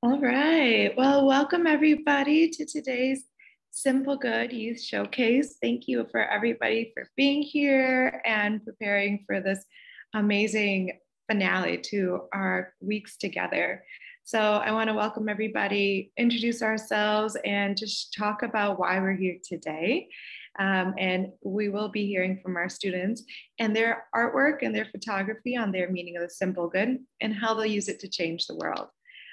All right. Well, welcome everybody to today's Simple Good Youth Showcase. Thank you for everybody for being here and preparing for this amazing finale to our weeks together. So I want to welcome everybody, introduce ourselves, and just talk about why we're here today. And we will be hearing from our students and their artwork and their photography on their meaning of the simple good and how they'll use it to change the world.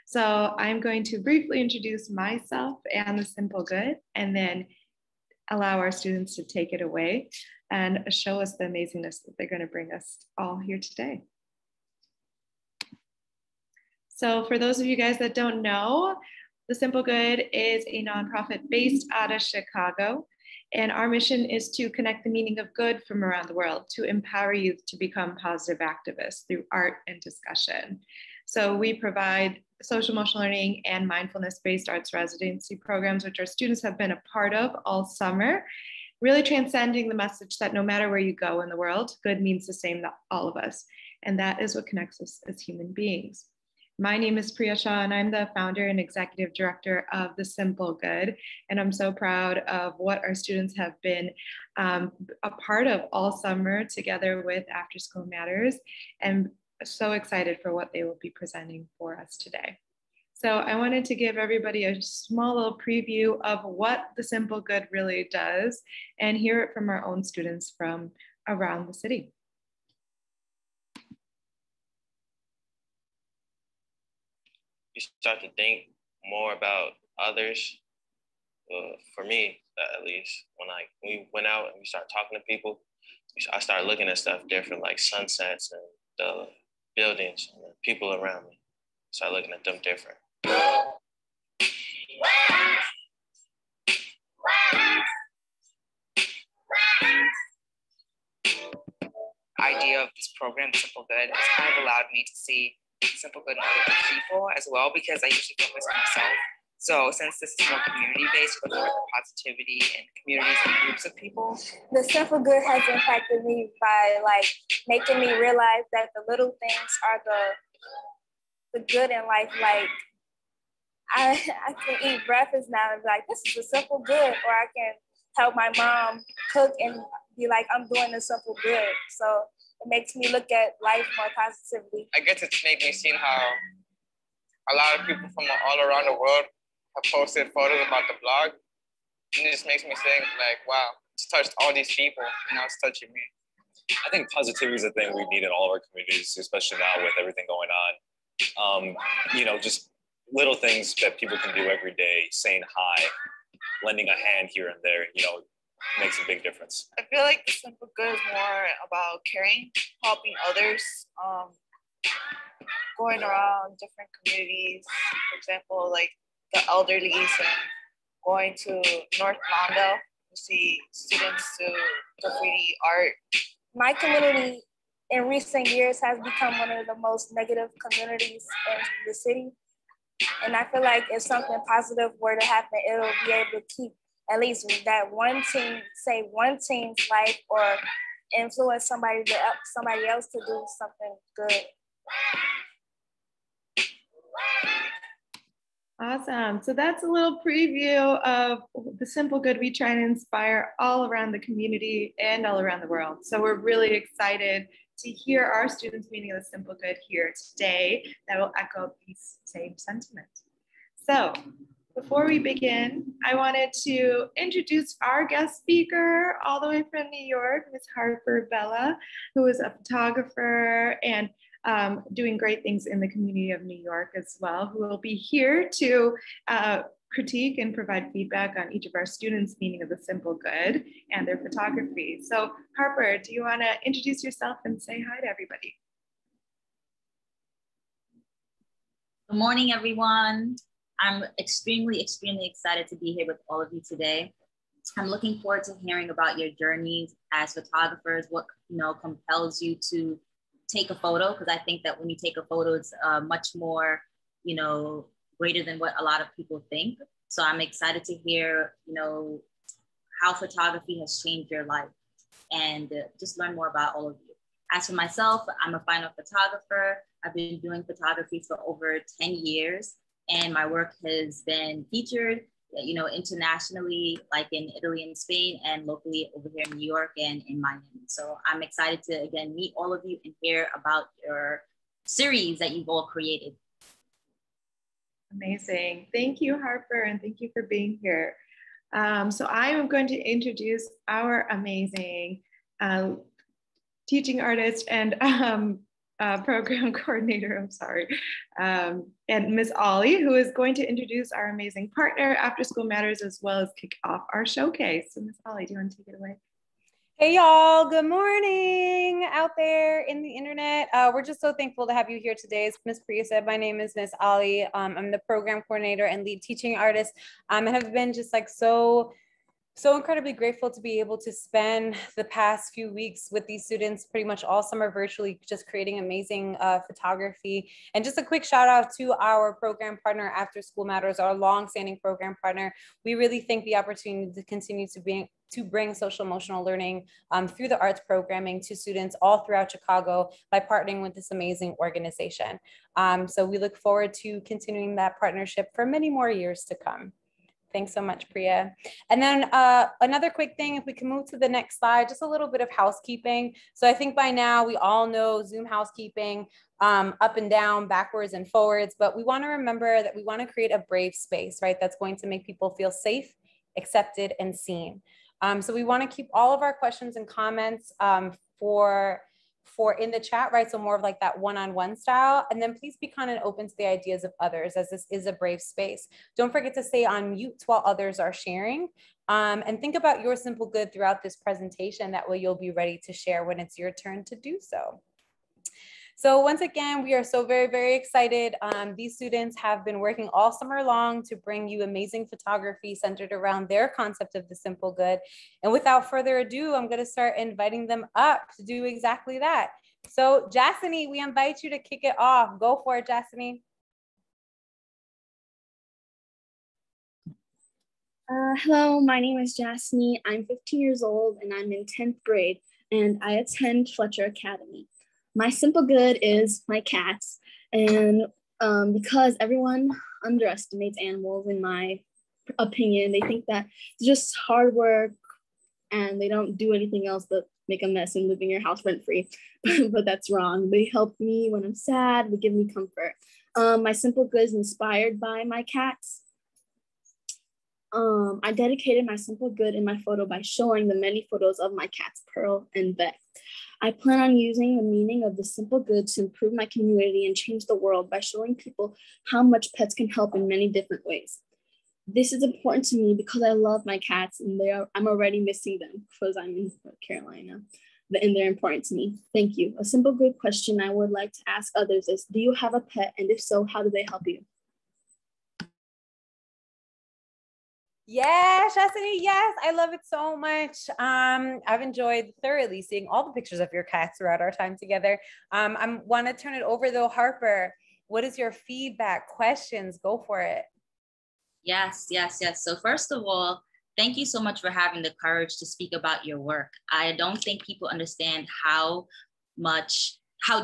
So I'm going to briefly introduce myself and the simple good, and then allow our students to take it away and show us the amazingness that they're going to bring us all here today. So for those of you guys that don't know, the Simple Good is a nonprofit based out of Chicago. And our mission is to connect the meaning of good from around the world to empower youth to become positive activists through art and discussion. So we provide social emotional learning and mindfulness-based arts residency programs, which our students have been a part of all summer, really transcending the message that no matter where you go in the world, good means the same to all of us. And that is what connects us as human beings. My name is Priya Shah, and I'm the founder and executive director of The Simple Good. And I'm so proud of what our students have been a part of all summer together with After School Matters, and so excited for what they will be presenting for us today. So I wanted to give everybody a small little preview of what The Simple Good really does and hear it from our own students from around the city. You start to think more about others. For me, at least, when we went out and we started talking to people, I started looking at stuff different, like sunsets and the buildings and the people around me. Started looking at them different. Idea of this program, Simple Good, has kind of allowed me to see simple good in other people as well, because I usually focus on myself. So since this is more community-based, looking at the positivity in communities and groups of people. The Simple Good has impacted me by making me realize that the little things are the good in life. Like I can eat breakfast now and be like, this is a simple good, or I can help my mom cook and be like, I'm doing the simple good. So it makes me look at life more positively. I guess it's made me see how a lot of people from all around the world have posted photos about the blog. And it just makes me think like, wow, it's touched all these people and now it's touching me. I think positivity is a thing we need in all of our communities, especially now with everything going on. Just little things that people can do every day, saying hi, lending a hand here and there, makes a big difference. I feel like the Simple Good is more about caring, helping others, going around different communities, for example, like the elderly, and going to North Mondale to see students do graffiti art. My community in recent years has become one of the most negative communities in the city. And I feel like if something positive were to happen, it'll be able to keep at least that one team, say one team's life, or influence somebody else to do something good. Awesome. So that's a little preview of the simple good we try to inspire all around the community and all around the world. So we're really excited to hear our students' meaning of the simple good here today that will echo these same sentiments. So before we begin, I wanted to introduce our guest speaker all the way from New York, Ms. Harper Bella, who is a photographer and doing great things in the community of New York as well, who will be here to critique and provide feedback on each of our students' meaning of the simple good and their photography. So Harper, do you want to introduce yourself and say hi to everybody? Good morning, everyone. I'm extremely excited to be here with all of you today. I'm looking forward to hearing about your journeys as photographers, what compels you to take a photo, because I think that when you take a photo, it's much more, greater than what a lot of people think. So I'm excited to hear, how photography has changed your life and just learn more about all of you. As for myself, I'm a fine art photographer. I've been doing photography for over 10 years. and my work has been featured, you know, internationally, like in Italy and Spain, and locally over here in New York and in Miami. So I'm excited to, again, meet all of you and hear about your series that you've all created. Amazing. Thank you, Harper, and thank you for being here. So I am going to introduce our amazing teaching artist and program coordinator, I'm sorry, and Ms. Ollie, who is going to introduce our amazing partner, After School Matters, as well as kick off our showcase. So Ms. Ollie, do you want to take it away? Hey y'all, good morning out there in the internet. We're just so thankful to have you here today. As Ms. Priya said, my name is Ms. Ollie. I'm the program coordinator and lead teaching artist. I have been just like so incredibly grateful to be able to spend the past few weeks with these students pretty much all summer virtually, just creating amazing photography. And just a quick shout out to our program partner, After School Matters, our long-standing program partner. We really think the opportunity to continue to bring social emotional learning through the arts programming to students all throughout Chicago by partnering with this amazing organization. So we look forward to continuing that partnership for many more years to come. Thanks so much, Priya. And then another quick thing, if we can move to the next slide, just a little bit of housekeeping. So I think by now we all know Zoom housekeeping, up and down, backwards and forwards, but we want to remember that we want to create a brave space, right? That's going to make people feel safe, accepted, and seen. So we want to keep all of our questions and comments for in the chat, right? So more of like that one-on-one style. And then please be kind of open to the ideas of others, as this is a brave space. Don't forget to stay on mute while others are sharing. And think about your simple good throughout this presentation. That way you'll be ready to share when it's your turn to do so. So once again, we are so very, very excited. These students have been working all summer long to bring you amazing photography centered around their concept of the simple good. And without further ado, I'm going to start inviting them up to do exactly that. So Jassini, we invite you to kick it off. Go for it, Jassini. Hello, my name is Jassini. I'm 15 years old and I'm in 10th grade and I attend Fletcher Academy. My simple good is my cats, and because everyone underestimates animals, in my opinion, they think that it's just hard work and they don't do anything else but make a mess and live in your house rent free. But that's wrong. They help me when I'm sad. They give me comfort. My simple good is inspired by my cats. I dedicated my simple good in my photo by showing the many photos of my cats, Pearl and Beck. I plan on using the meaning of the simple good to improve my community and change the world by showing people how much pets can help in many different ways. This is important to me because I love my cats and I'm already missing them because I'm in North Carolina, and they're important to me. Thank you. A simple good question I would like to ask others is, do you have a pet? And if so, how do they help you? Yeah, Shastini, yes, I love it so much. I've enjoyed thoroughly seeing all the pictures of your cats throughout our time together. I want to turn it over though, Harper. What is your feedback, questions? Go for it. Yes. So first of all, thank you so much for having the courage to speak about your work. I don't think people understand how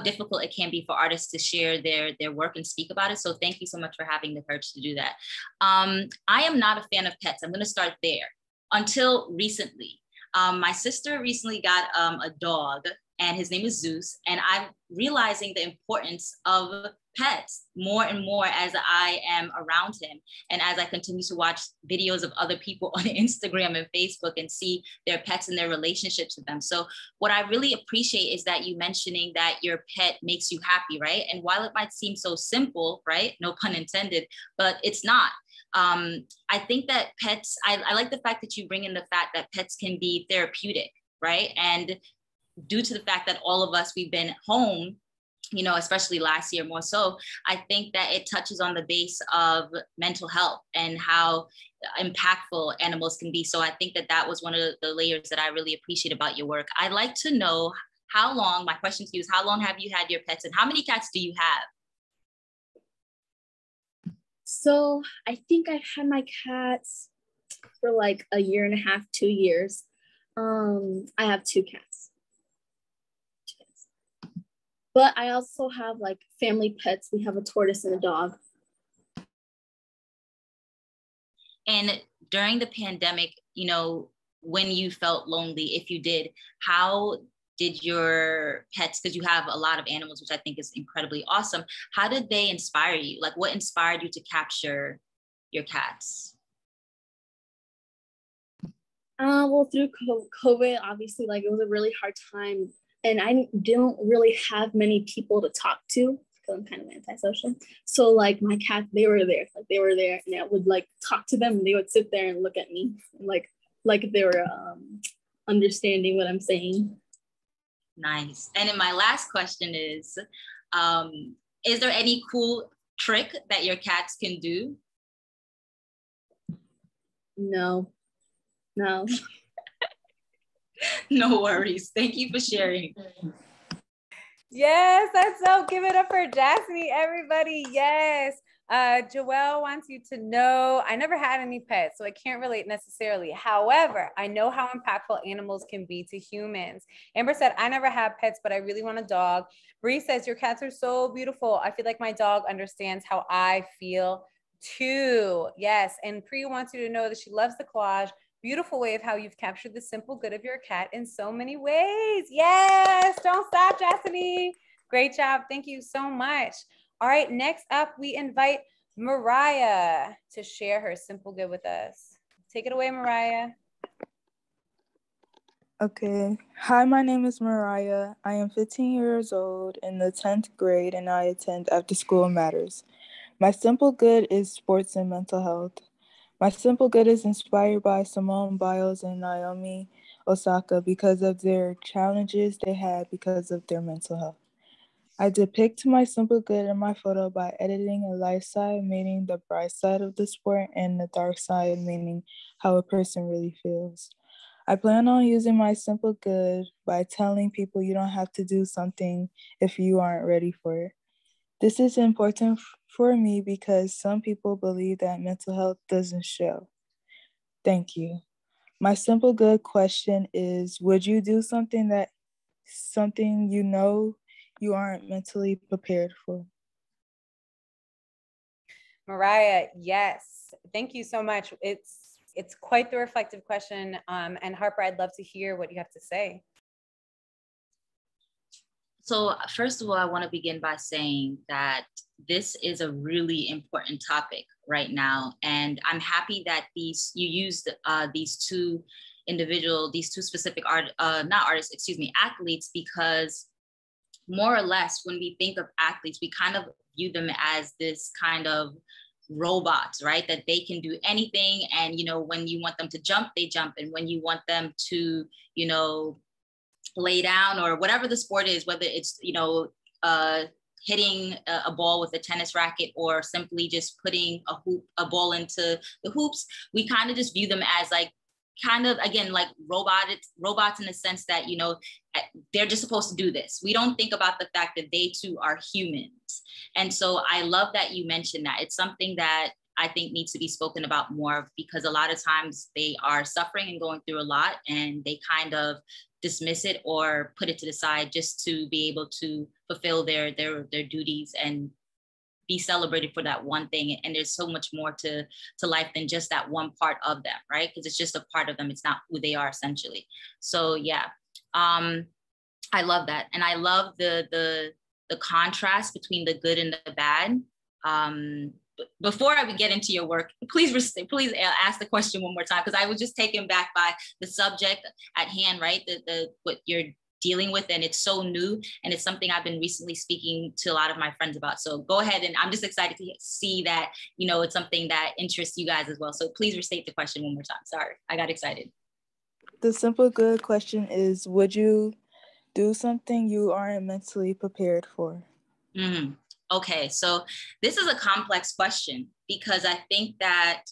difficult it can be for artists to share their work and speak about it. So thank you so much for having the courage to do that. I am not a fan of pets. I'm going to start there. Until recently, my sister recently got a dog and his name is Zeus. And I'm realizing the importance of pets more and more as I am around him. And as I continue to watch videos of other people on Instagram and Facebook and see their pets and their relationships with them. So what I really appreciate is that you mentioning that your pet makes you happy, right? And while it might seem so simple, right? No pun intended, but it's not. I think that pets, I like the fact that you bring in the fact that pets can be therapeutic, right? And due to the fact that all of us, we've been home, you know, especially last year more so, I think that it touches on the base of mental health and how impactful animals can be. So I think that that was one of the layers that I really appreciate about your work. I'd like to know how long, my question to you is, how long have you had your pets and how many cats do you have? So I think I've had my cats for like a year and a half, 2 years. I have 2 cats. But I also have like family pets. We have a tortoise and a dog. And during the pandemic, you know, when you felt lonely, if you did, how did your pets, because you have a lot of animals, which I think is incredibly awesome, how did they inspire you? Like, what inspired you to capture your cats? Well, through COVID, obviously, like, it was a really hard time, and I didn't really have many people to talk to because I'm kind of antisocial. So, like, my cats, they were there, and I would, like, talk to them, and they would sit there and look at me, like they were understanding what I'm saying. Nice. And then my last question is there any cool trick that your cats can do? No. No worries. Thank you for sharing. Yes, that's so. Give it up for Jasmine, everybody. Yes. Joelle wants you to know, I never had any pets, so I can't relate necessarily. However, I know how impactful animals can be to humans. Amber said, I never had pets, but I really want a dog. Bree says, your cats are so beautiful. I feel like my dog understands how I feel too. Yes. And Priya wants you to know that she loves the collage. Beautiful way of how you've captured the simple good of your cat in so many ways. Yes. Don't stop, Jasmine. Great job. Thank you so much. All right, next up, we invite Mariah to share her simple good with us. Take it away, Mariah. Okay. Hi, my name is Mariah. I am 15 years old in the 10th grade, and I attend After School Matters. My simple good is sports and mental health. My simple good is inspired by Simone Biles and Naomi Osaka because of their challenges they had because of their mental health. I depict my simple good in my photo by editing a light side, meaning the bright side of the sport, and the dark side, meaning how a person really feels. I plan on using my simple good by telling people you don't have to do something if you aren't ready for it. This is important for me because some people believe that mental health doesn't show. Thank you. My simple good question is, would you do something you know you aren't mentally prepared for? Mariah, yes. Thank you so much. It's quite the reflective question. And Harper, I'd love to hear what you have to say. So first of all, I want to begin by saying that this is a really important topic right now. And I'm happy that you used these two specific athletes, because more or less when we think of athletes, we kind of view them as this kind of robots, right? That they can do anything. And, you know, when you want them to jump, they jump. And when you want them to, you know, lay down or whatever the sport is, whether it's, you know, hitting a ball with a tennis racket or simply just putting a ball into the hoops, we kind of just view them as like, kind of, again, like robots in the sense that, you know, they're just supposed to do this. We don't think about the fact that they too are humans. And so I love that you mentioned that. It's something that I think needs to be spoken about more, because a lot of times they are suffering and going through a lot, and they kind of dismiss it or put it to the side just to be able to fulfill their duties and be celebrated for that one thing. And there's so much more to life than just that one part of them, right? Because it's just a part of them. It's not who they are essentially. So yeah, I love that. And I love the contrast between the good and the bad. Before I would get into your work, please ask the question one more time, because I was just taken back by the subject at hand, right? What you're dealing with, and it's so new, and it's something I've been recently speaking to a lot of my friends about. So go ahead, and I'm just excited to see that, you know, it's something that interests you guys as well. So please restate the question one more time. Sorry, I got excited. The simple good question is, would you do something you aren't mentally prepared for? Mm-hmm. Okay, so this is a complex question, because I think that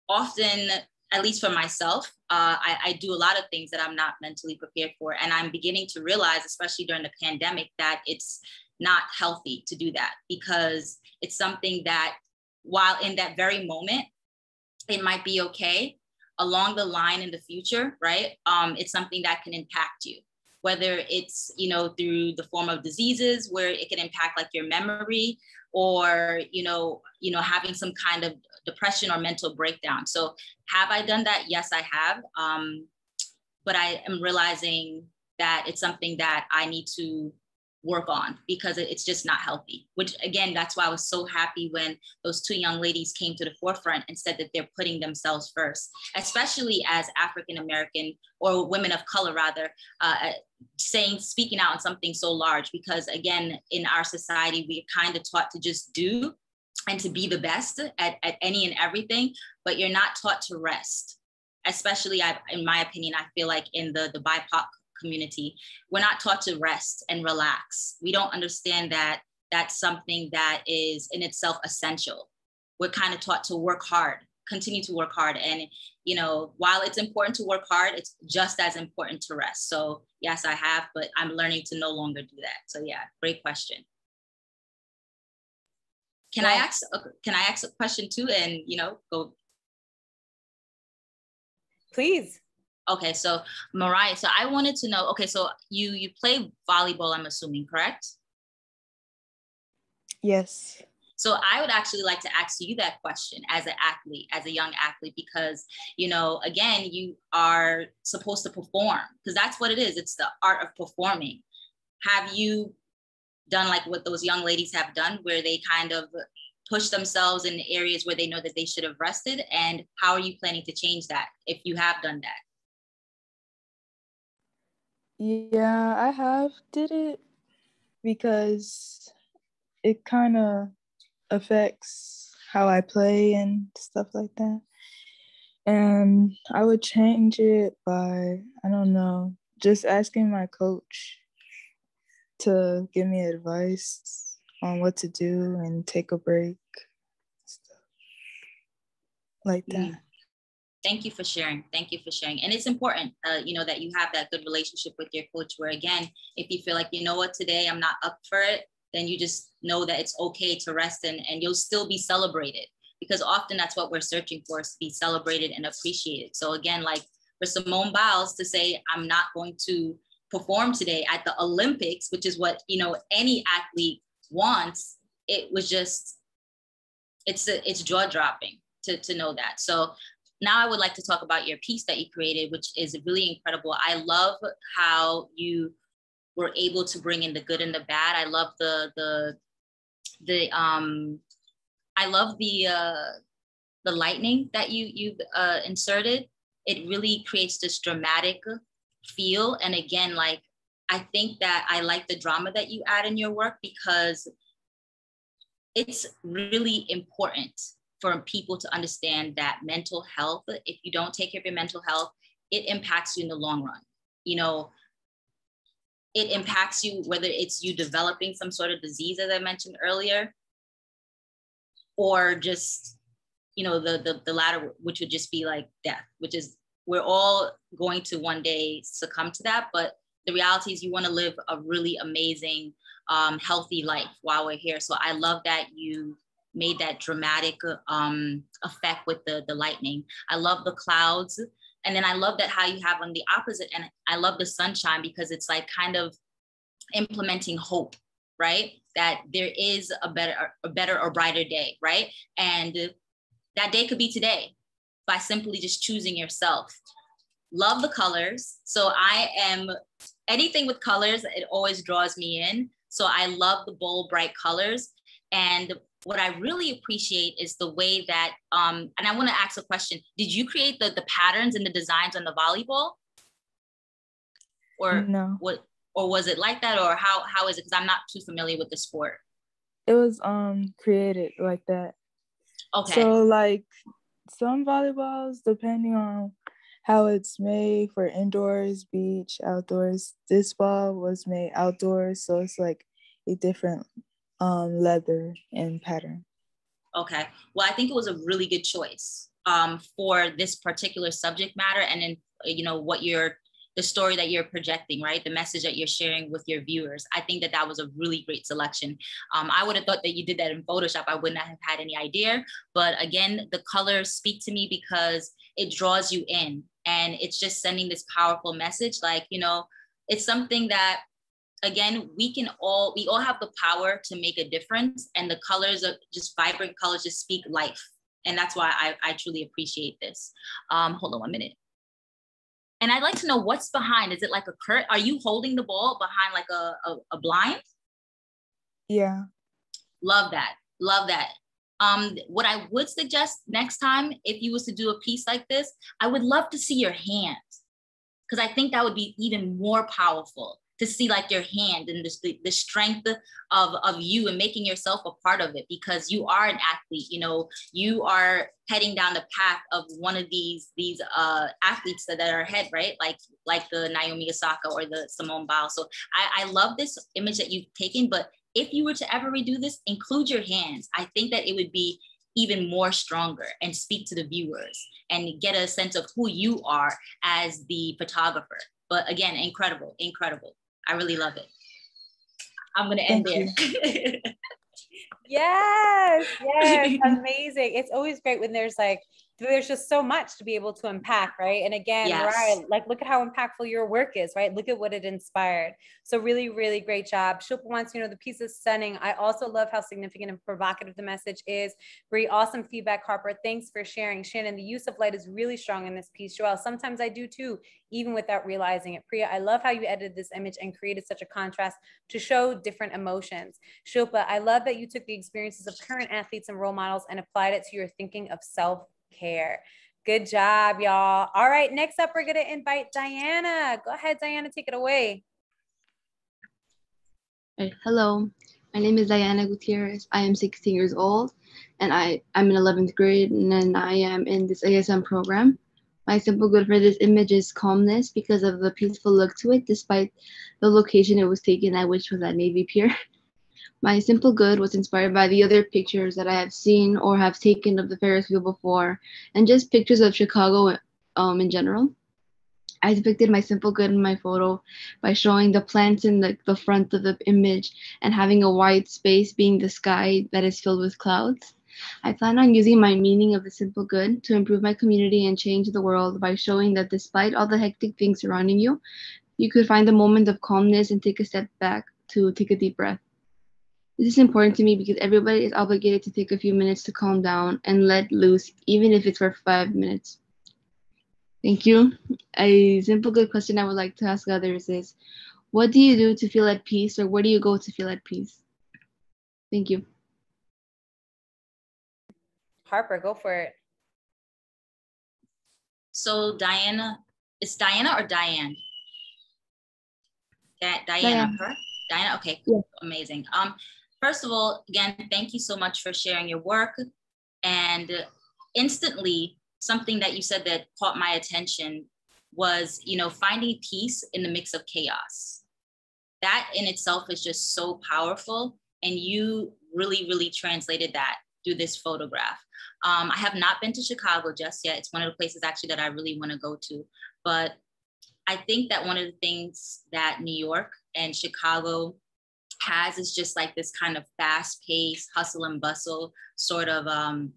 often, at least for myself, I do a lot of things that I'm not mentally prepared for. And I'm beginning to realize, especially during the pandemic, that it's not healthy to do that, because it's something that, while in that very moment, it might be okay, along the line in the future, right? It's something that can impact you, whether it's, you know, through the form of diseases where it can impact like your memory, or, having some kind of depression or mental breakdown. So have I done that? Yes, I have. But I am realizing that it's something that I need to work on because it's just not healthy, which again, that's why I was so happy when those two young ladies came to the forefront and said that they're putting themselves first, especially as African-American or women of color rather, speaking out on something so large, because again, in our society, we're kind of taught to just do and to be the best at any and everything, but you're not taught to rest. Especially in my opinion, I feel like in the BIPOC community, we're not taught to rest and relax. We don't understand that that's something that is in itself essential. We're kind of taught to work hard, continue to work hard. And, while it's important to work hard, it's just as important to rest. So yes, I have, but I'm learning to no longer do that. So yeah, great question. Can I ask a question too and, go? Please. Okay, so Mariah, so I wanted to know, okay, so you play volleyball, I'm assuming, correct? Yes. So I would actually like to ask you that question as an athlete, as a young athlete, because, again, you are supposed to perform because that's what it is. It's the art of performing. Have you done like what those young ladies have done where they kind of push themselves in areas where they know that they should have rested? And how are you planning to change that if you have done that? Yeah, I have did it because it kind of affects how I play and stuff like that. And I would change it by, I don't know, just asking my coach to give me advice on what to do and take a break, stuff like that. Thank you for sharing. Thank you for sharing. And it's important, that you have that good relationship with your coach where, again, if you feel like, today I'm not up for it, then you just know that it's okay to rest and you'll still be celebrated, because often that's what we're searching for, is to be celebrated and appreciated. So again, like for Simone Biles to say, I'm not going to perform today at the Olympics, which is what, any athlete wants, it was just, it's jaw dropping to know that. So now I would like to talk about your piece that you created, which is really incredible. I love how you were able to bring in the good and the bad. I love the lightning that you inserted. It really creates this dramatic feel. And again, like, I think that I like the drama that you add in your work because it's really important for people to understand that mental health, if you don't take care of your mental health, it impacts you in the long run. It impacts you, whether it's you developing some sort of disease, as I mentioned earlier, or just, the latter, which would just be like death, which is, we're all going to one day succumb to that. But the reality is you want to live a really amazing, healthy life while we're here. So I love that you made that dramatic effect with the lightning. I love the clouds. And then I love that how you have on the opposite. And I love the sunshine because it's like kind of implementing hope, right? That there is a better or brighter day, right? And that day could be today by simply just choosing yourself. Love the colors. So anything with colors, it always draws me in. So I love the bold, bright colors. And what I really appreciate is the way that, and I want to ask a question. Did you create the patterns and the designs on the volleyball? Or no. Or was it like that? Or how is it? Because I'm not too familiar with the sport. It was created like that. Okay. So like some volleyballs, depending on how it's made for indoors, beach, outdoors, this ball was made outdoors. So it's like a different leather and pattern. Okay. Well, I think it was a really good choice for this particular subject matter. And then, the story that you're projecting, right? The message that you're sharing with your viewers. I think that was a really great selection. I would have thought that you did that in Photoshop. I would not have had any idea. But again, the colors speak to me because it draws you in. And it's just sending this powerful message. Like, it's something that again, we all have the power to make a difference, and the colors of just vibrant colors just speak life. And that's why I truly appreciate this. Hold on 1 minute. And I'd like to know what's behind. Is it like a curtain? Are you holding the ball behind like a blind? Yeah. Love that. Love that. What I would suggest next time, if you was to do a piece like this, I would love to see your hand, because I think that would be even more powerful to see like your hand and the strength of you and making yourself a part of it, because you are an athlete. You know, you are heading down the path of one of these athletes that are ahead, right? Like the Naomi Osaka or the Simone Biles. So I love this image that you've taken, but if you were to ever redo this, include your hands. I think that it would be even more stronger and speak to the viewers and get a sense of who you are as the photographer. But again, incredible, incredible. I really love it. I'm gonna end there. Yes, amazing. It's always great when there's just so much to be able to unpack, right? And again, Yes. Mariah, like, look at how impactful your work is, right? Look at what it inspired. So really, really great job. Shilpa wants to know the piece is stunning. I also love how significant and provocative the message is. Brie, awesome feedback, Harper. Thanks for sharing. Shannon, the use of light is really strong in this piece. Joelle, sometimes I do too, even without realizing it. Priya, I love how you edited this image and created such a contrast to show different emotions. Shilpa, I love that you took the experiences of current athletes and role models and applied it to your thinking of self-care. Good job, y'all. All right, next up, we're gonna invite Diana. Go ahead, Diana, take it away. Right. Hello, my name is Diana Gutierrez. I am 16 years old, and I'm in 11th grade, and then I am in this ASM program. My simple good for this image is calmness because of the peaceful look to it, despite the location it was taken at, which was at Navy Pier. My simple good was inspired by the other pictures that I have seen or have taken of the Ferris wheel before, and just pictures of Chicago in general. I depicted my simple good in my photo by showing the plants in the front of the image and having a wide space being the sky that is filled with clouds. I plan on using my meaning of the simple good to improve my community and change the world by showing that despite all the hectic things surrounding you, you could find a moment of calmness and take a step back to take a deep breath. This is important to me because everybody is obligated to take a few minutes to calm down and let loose, even if it's for 5 minutes. Thank you. A simple good question I would like to ask others is, what do you do to feel at peace, or where do you go to feel at peace? Thank you. Harper, go for it. So Diana, it's Diana or Diane? Diana, correct? Diana, okay, cool. Yeah. Amazing. First of all, again, thank you so much for sharing your work. And instantly, something that you said that caught my attention was, finding peace in the mix of chaos. That in itself is just so powerful. And you really, really translated that through this photograph. I have not been to Chicago just yet. It's one of the places actually that I really want to go to. But I think that one of the things that New York and Chicago has is just like this kind of fast-paced hustle and bustle sort of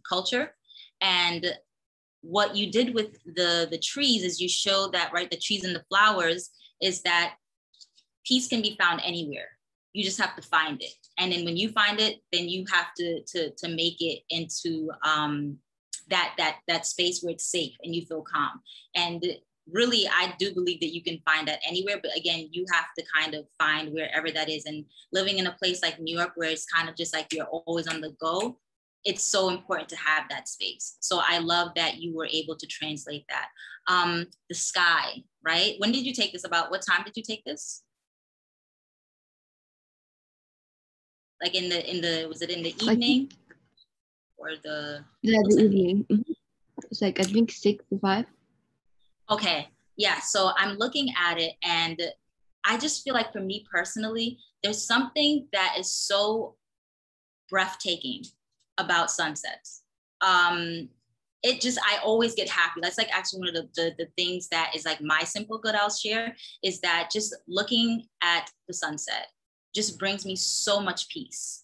culture. And what you did with the trees is you showed that, right, the trees and the flowers, is that peace can be found anywhere. You just have to find it. And then when you find it, then you have to make it into that space where it's safe and you feel calm. And really, I do believe that you can find that anywhere. But again, you have to kind of find wherever that is. And living in a place like New York, where it's kind of just like you're always on the go, it's so important to have that space. So I love that you were able to translate that. The sky, right? When did you take this? About what time did you take this? Like was it in the evening or the? Yeah, the evening. Mm-hmm. It's like, I think 6 to 5. Okay, yeah, so I'm looking at it and I just feel like for me personally, there's something that is so breathtaking about sunsets. I always get happy. That's like actually one of the things that is like my simple good I'll share, is that just looking at the sunset just brings me so much peace.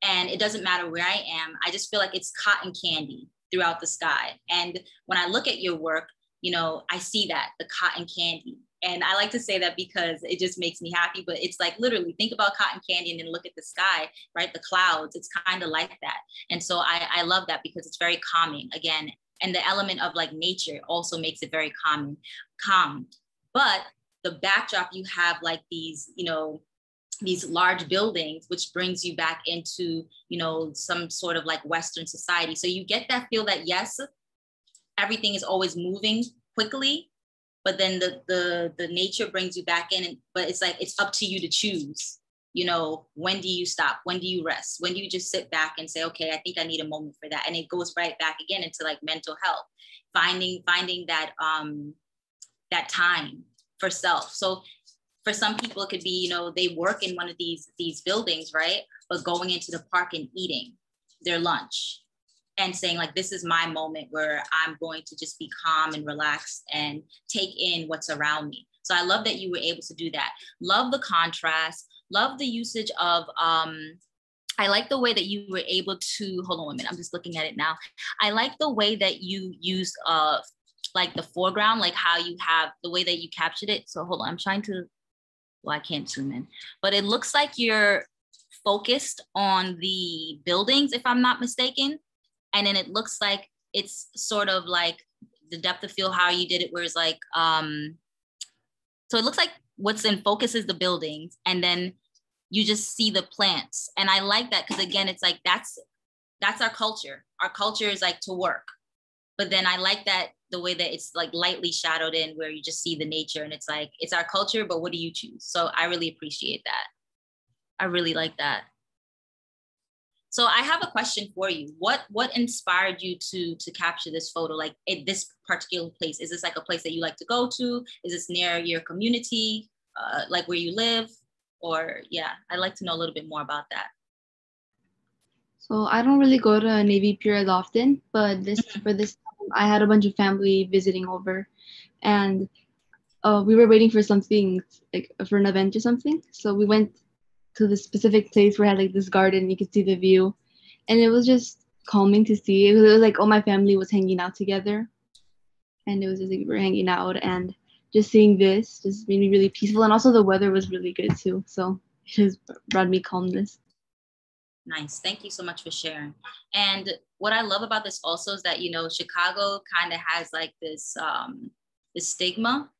And it doesn't matter where I am, I just feel like it's cotton candy throughout the sky. And when I look at your work, I see that, the cotton candy. And I like to say that because it just makes me happy, but it's like literally think about cotton candy and then look at the sky, right? The clouds, it's kind of like that. And so I love that because it's very calming again. And the element of like nature also makes it very calm. But the backdrop, you have like these, you know, these large buildings, which brings you back into, you know, some sort of like Western society. So you get that feel that yes, everything is always moving quickly, but then the nature brings you back in. But it's like, it's up to you to choose, you know, when do you stop? When do you rest? When do you just sit back and say, okay, I think I need a moment for that. And it goes right back again into like mental health, finding that, that time for self. So for some people, it could be, you know, they work in one of these buildings, right? But going into the park and eating their lunch and saying like, this is my moment where I'm going to just be calm and relaxed and take in what's around me. So I love that you were able to do that. Love the contrast, love the usage of, I like the way that you were able to, hold on a minute, I'm just looking at it now. I like the way that you used like the foreground, like how you have the way that you captured it. So hold on, I'm trying to, well, I can't zoom in, but it looks like you're focused on the buildings, if I'm not mistaken. And then it looks like it's sort of like the depth of field, how you did it, where it's like, so it looks like what's in focus is the buildings, and then you just see the plants. And I like that, because again, it's like, that's our culture. Our culture is like to work. But then I like that the way that it's like lightly shadowed in, where you just see the nature, and it's like, it's our culture, but what do you choose? So I really appreciate that. I really like that. So I have a question for you. What inspired you to capture this photo? Like at this particular place, is this like a place that you like to go to? Is this near your community, like where you live? Or yeah, I'd like to know a little bit more about that. So I don't really go to Navy Pier as often, but for this time, I had a bunch of family visiting over, and we were waiting for something, like for an event or something. So we went to the specific place where it had like this garden, you could see the view, and it was just calming to see. It was like all my family was hanging out together, and it was just like we were hanging out, and just seeing this just made me really peaceful. And also the weather was really good too, so it just brought me calmness. Nice. Thank you so much for sharing. And what I love about this also is that, you know, Chicago kind of has like this this stigma.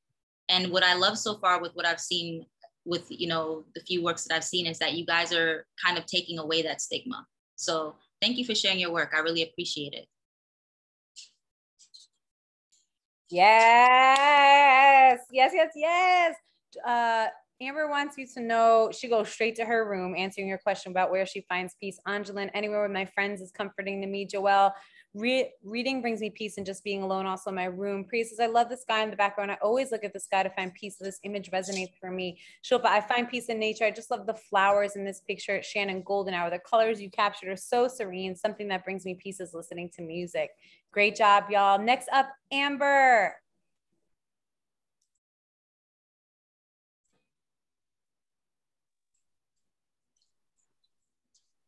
And what I love so far with what I've seen with, you know, the few works that I've seen is that you guys are kind of taking away that stigma. So thank you for sharing your work. I really appreciate it. Yes, yes, yes, yes. Amber wants you to know, she goes straight to her room answering your question about where she finds peace. Angeline, anywhere with my friends is comforting to me. Joelle, reading brings me peace, and just being alone also my room. Priya says, I love the sky in the background. I always look at the sky to find peace. So this image resonates for me. Shilpa, I find peace in nature. I just love the flowers in this picture. Shannon, golden hour. The colors you captured are so serene. Something that brings me peace is listening to music. Great job, y'all. Next up, Amber.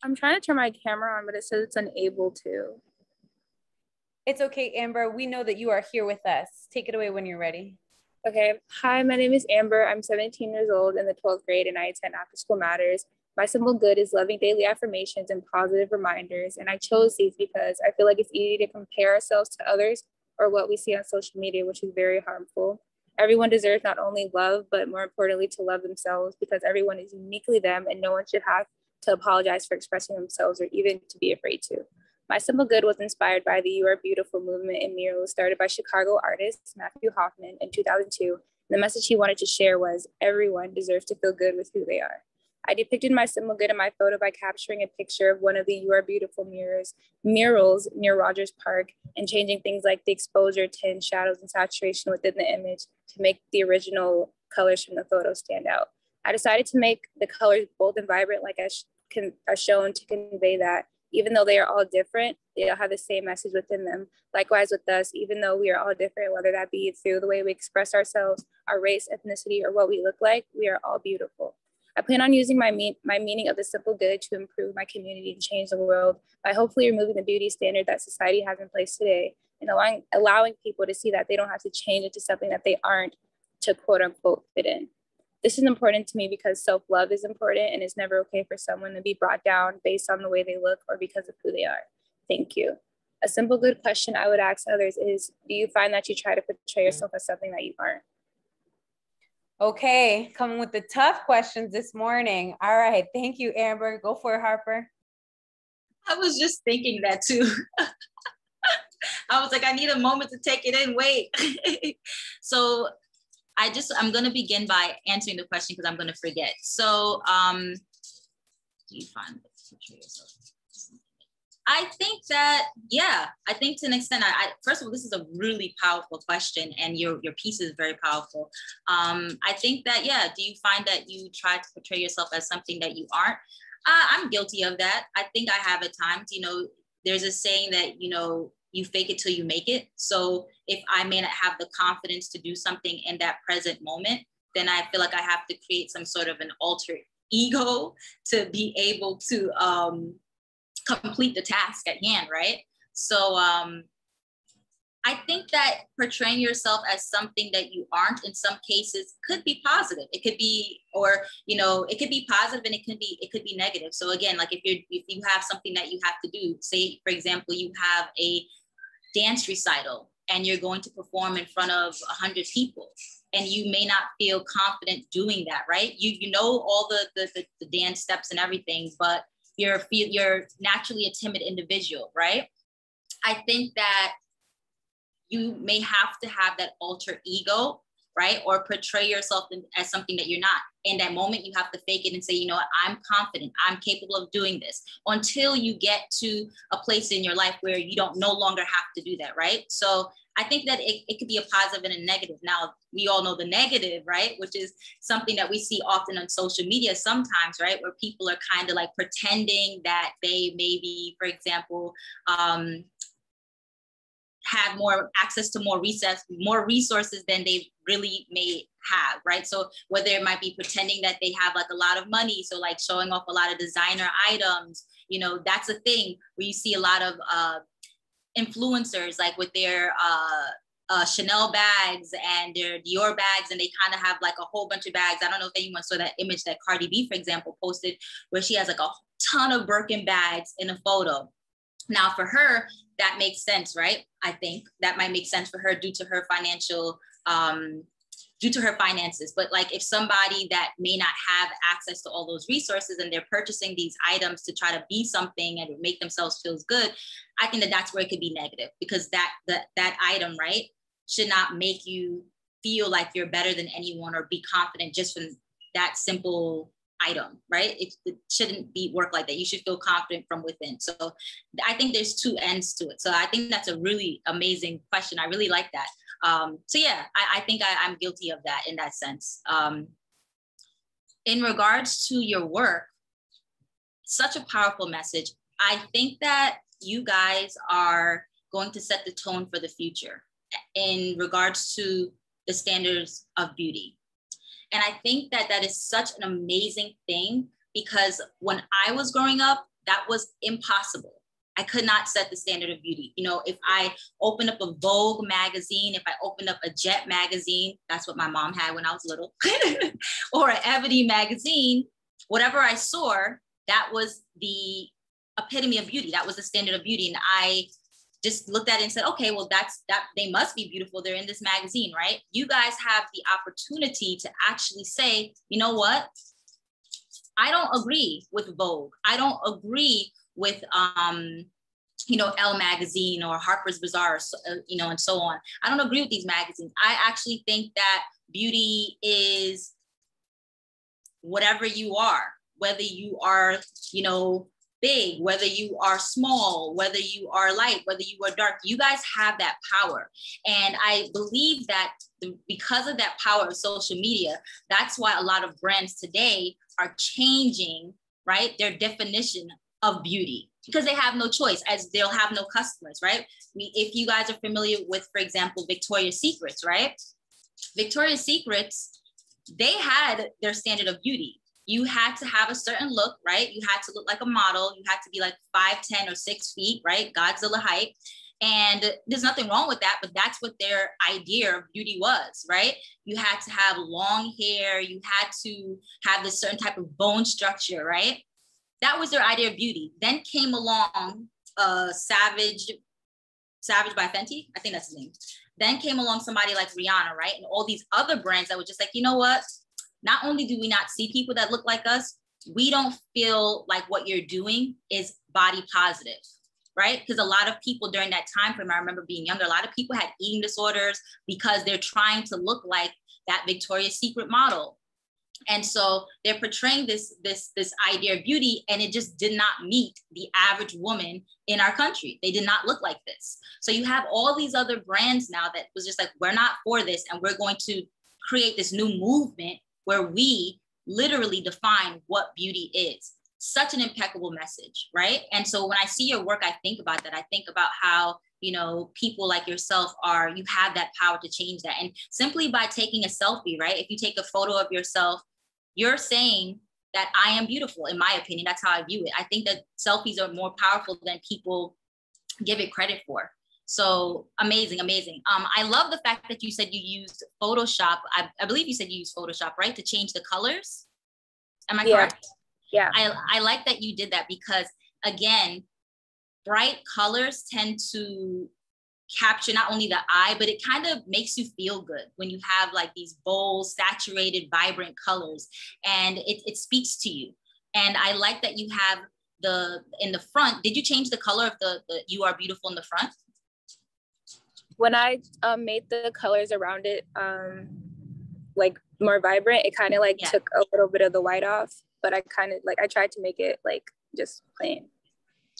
I'm trying to turn my camera on, but it says it's unable to. It's okay, Amber. We know that you are here with us. Take it away when you're ready. Okay. Hi, my name is Amber. I'm 17 years old in the 12th grade, and I attend After School Matters. My simple good is loving daily affirmations and positive reminders. And I chose these because I feel like it's easy to compare ourselves to others or what we see on social media, which is very harmful. Everyone deserves not only love, but more importantly, to love themselves, because everyone is uniquely them, and no one should have to apologize for expressing themselves or even to be afraid to. My simple good was inspired by the You Are Beautiful movement and murals started by Chicago artist Matthew Hoffman in 2002. The message he wanted to share was, everyone deserves to feel good with who they are. I depicted my simple good in my photo by capturing a picture of one of the You Are Beautiful murals near Rogers Park, and changing things like the exposure, tint, shadows, and saturation within the image to make the original colors from the photo stand out. I decided to make the colors bold and vibrant, like are shown, to convey that even though they are all different, they all have the same message within them. Likewise with us, even though we are all different, whether that be through the way we express ourselves, our race, ethnicity, or what we look like, we are all beautiful. I plan on using my meaning of the simple good to improve my community and change the world by hopefully removing the beauty standard that society has in place today, and allowing people to see that they don't have to change into something that they aren't to quote unquote fit in. This is important to me because self-love is important, and it's never okay for someone to be brought down based on the way they look or because of who they are. Thank you. A simple good question I would ask others is, do you find that you try to portray yourself as something that you aren't? Okay, coming with the tough questions this morning. All right, thank you, Amber. Go for it, Harper. I was just thinking that too. I was like, I need a moment to take it in, wait. So I'm gonna begin by answering the question because I'm gonna forget. So, do you find that to portray yourself? I think that, yeah, I think to an extent, first of all, this is a really powerful question, and your piece is very powerful. I think that, yeah, do you find that you try to portray yourself as something that you aren't? I'm guilty of that. I think I have at times. You know, there's a saying that, you know, you fake it till you make it. So if I may not have the confidence to do something in that present moment, then I feel like I have to create some sort of an alter ego to be able to complete the task at hand, right? So I think that portraying yourself as something that you aren't in some cases could be positive. It could be, or, you know, it could be positive and it could be negative. So again, like if you have something that you have to do, say, for example, you have a dance recital and you're going to perform in front of 100 people and you may not feel confident doing that, right? You know all the dance steps and everything, but you're naturally a timid individual, right? I think that you may have to have that alter ego, right? Or portray yourself as something that you're not. In that moment, you have to fake it and say, you know what, I'm confident, I'm capable of doing this, until you get to a place in your life where you don't no longer have to do that, right? So I think that it could be a positive and a negative. Now, we all know the negative, right? Which is something that we see often on social media sometimes, right? Where people are kind of like pretending that they maybe, for example, have more access to more resources than they really may have, right? So whether it might be pretending that they have like a lot of money, so like showing off a lot of designer items, you know, that's a thing where you see a lot of influencers like with their Chanel bags and their Dior bags, and they kind of have like a whole bunch of bags. I don't know if anyone saw that image that Cardi B, for example, posted where she has like a ton of Birkin bags in a photo. Now for her, that makes sense, right? I think that might make sense for her due to her finances. But like if somebody that may not have access to all those resources and they're purchasing these items to try to be something and make themselves feel good, I think that that's where it could be negative, because that item, right, should not make you feel like you're better than anyone or be confident just from that simple item, right? It shouldn't be work like that. You should feel confident from within. So I think there's two ends to it. So I think that's a really amazing question. I really like that. So yeah, I think I'm guilty of that in that sense. In regards to your work, such a powerful message. I think that you guys are going to set the tone for the future in regards to the standards of beauty. And I think that that is such an amazing thing, because when I was growing up, that was impossible. I could not set the standard of beauty. You know, if I opened up a Vogue magazine, if I opened up a Jet magazine, that's what my mom had when I was little, or an Ebony magazine, whatever I saw, that was the epitome of beauty. That was the standard of beauty. And I just looked at it and said, okay, well, they must be beautiful. They're in this magazine, right? You guys have the opportunity to actually say, you know what? I don't agree with Vogue. I don't agree with, you know, Elle magazine or Harper's Bazaar, you know, and so on. I don't agree with these magazines. I actually think that beauty is whatever you are, whether you are, you know, big, whether you are small, whether you are light, whether you are dark, you guys have that power. And I believe that because of that power of social media, that's why a lot of brands today are changing, right, their definition of beauty, because they have no choice, as they'll have no customers, right? If you guys are familiar with, for example, Victoria's Secrets, right? Victoria's Secrets, they had their standard of beauty. You had to have a certain look, right? You had to look like a model. You had to be like 5'10" or 6 feet, right? Godzilla height. And there's nothing wrong with that, but that's what their idea of beauty was, right? You had to have long hair, you had to have this certain type of bone structure, right? That was their idea of beauty. Then came along Savage by Fenty, I think that's his name. Then came along somebody like Rihanna, right? And all these other brands that were just like, you know what? Not only do we not see people that look like us, we don't feel like what you're doing is body positive, right? Because a lot of people during that time frame, I remember being younger, a lot of people had eating disorders because they're trying to look like that Victoria's Secret model. And so they're portraying this idea of beauty, and it just did not meet the average woman in our country. They did not look like this. So you have all these other brands now that was just like, we're not for this, and we're going to create this new movement where we literally define what beauty is. Such an impeccable message, right? And so when I see your work, I think about that. I think about how, you know, people like yourself you have that power to change that. And simply by taking a selfie, right? If you take a photo of yourself, you're saying that I am beautiful, in my opinion. That's how I view it. I think that selfies are more powerful than people give it credit for. So amazing, amazing. I love the fact that you said you used Photoshop. I believe you said you used Photoshop, right? To change the colors. Am I correct? Yeah. I like that you did that because, again, bright colors tend to capture not only the eye, but it kind of makes you feel good when you have like these bold, saturated, vibrant colors, and it speaks to you. And I like that you have in the front, did you change the color of the You Are Beautiful in the front? When I made the colors around it like more vibrant, it kind of like took a little bit of the white off, but I kind of like, I tried to make it like just plain.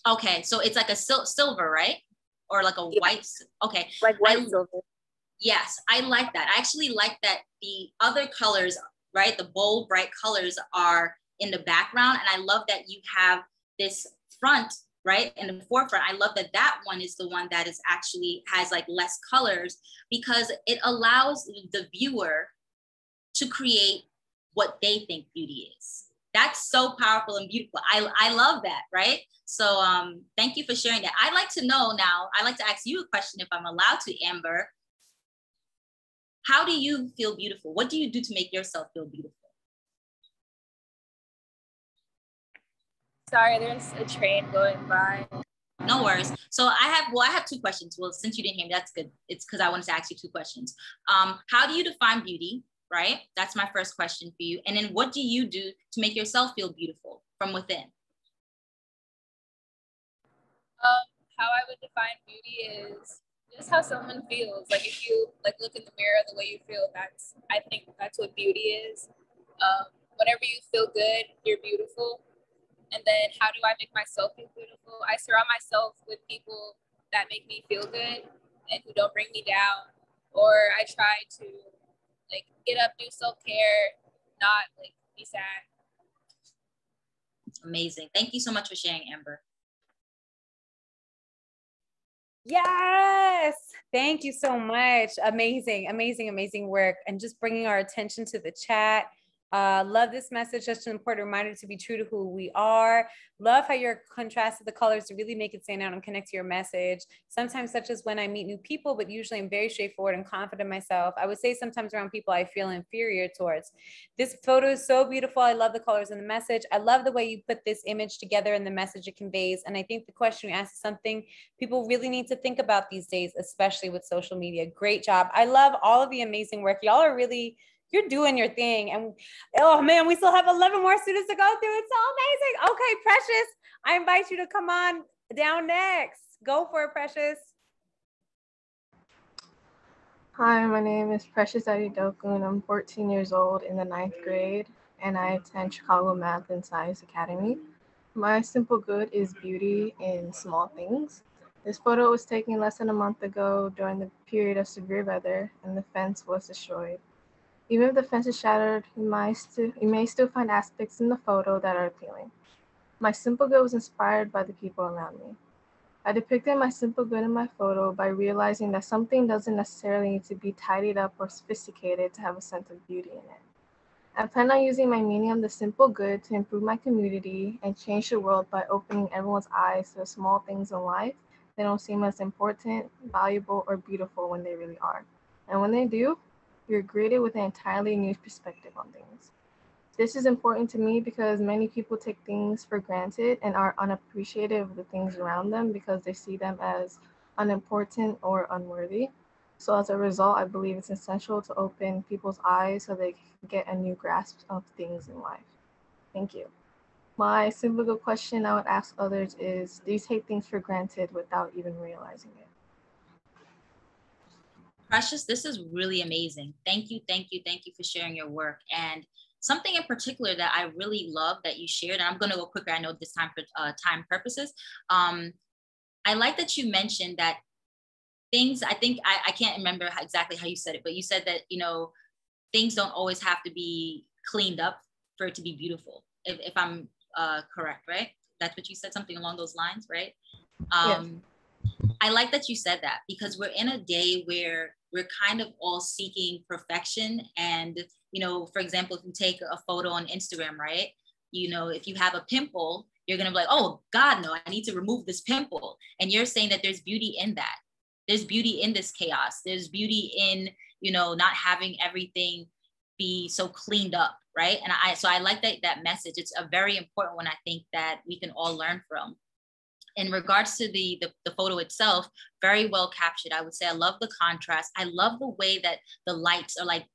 Okay, so it's like a silver, right? Or like a white, okay. Like white silver. Yes, I like that. I actually like that the other colors, right? The bold, bright colors are in the background. And I love that you have this front, right? In the forefront. I love that that one is the one that is actually has like less colors, because it allows the viewer to create what they think beauty is. That's so powerful and beautiful. I love that, right? So thank you for sharing that. I'd like to know now, I'd like to ask you a question if I'm allowed to, Amber. How do you feel beautiful? What do you do to make yourself feel beautiful? Sorry, there's a train going by. No worries. So I have two questions. Well, since you didn't hear me, that's good. It's because I wanted to ask you two questions. How do you define beauty, right? That's my first question for you. And then what do you do to make yourself feel beautiful from within? How I would define beauty is just how someone feels. Like if you like look in the mirror, the way you feel, I think that's what beauty is. Whenever you feel good, you're beautiful. And then how do I make myself feel beautiful? I surround myself with people that make me feel good and who don't bring me down. Or I try to like get up, do self-care, not like be sad. Amazing. Thank you so much for sharing, Amber. Yes, thank you so much. Amazing, amazing, amazing work. And just bringing our attention to the chat. Love this message, just an important reminder to be true to who we are. Love how you're contrasted the colors to really make it stand out and connect to your message. Sometimes such as when I meet new people, but usually I'm very straightforward and confident in myself. I would say sometimes around people I feel inferior towards. This photo is so beautiful. I love the colors and the message. I love the way you put this image together and the message it conveys. And I think the question you asked is something people really need to think about these days, especially with social media. Great job. I love all of the amazing work. Y'all are really, you're doing your thing. And oh man, we still have 11 more students to go through. It's so amazing. Okay, Precious, I invite you to come on down next. Go for it, Precious. Hi, my name is Precious Adidoku, and I'm 14 years old in the 9th grade, and I attend Chicago Math and Science Academy. My simple good is beauty in small things. This photo was taken less than a month ago during the period of severe weather, and the fence was destroyed. Even if the fence is shattered, you may still find aspects in the photo that are appealing. My simple good was inspired by the people around me. I depicted my simple good in my photo by realizing that something doesn't necessarily need to be tidied up or sophisticated to have a sense of beauty in it. I plan on using my meaning of the simple good to improve my community and change the world by opening everyone's eyes to the small things in life They don't seem as important, valuable, or beautiful when they really are. And when they do, you're greeted with an entirely new perspective on things. This is important to me because many people take things for granted and are unappreciative of the things around them because they see them as unimportant or unworthy. So as a result, I believe it's essential to open people's eyes so they can get a new grasp of things in life. Thank you. My simple good question I would ask others is, do you take things for granted without even realizing it? Precious, this is really amazing. Thank you, thank you, thank you for sharing your work. And something in particular that I really love that you shared, and I'm going to go quicker, I know this time for time purposes. I like that you mentioned that things, I think, I can't remember exactly how you said it, but you said that, you know, things don't always have to be cleaned up for it to be beautiful, if I'm correct, right? That's what you said, something along those lines, right? Yes. I like that you said that because we're in a day where we're kind of all seeking perfection. And, you know, for example, if you take a photo on Instagram, right? You know, if you have a pimple, you're going to be like, oh God, no, I need to remove this pimple. And you're saying that there's beauty in that. There's beauty in this chaos. There's beauty in, you know, not having everything be so cleaned up, right? And so I like that message. It's a very important one, I think, that we can all learn from. In regards to the photo itself, very well captured. I would say I love the contrast. I love the way that the lights are like,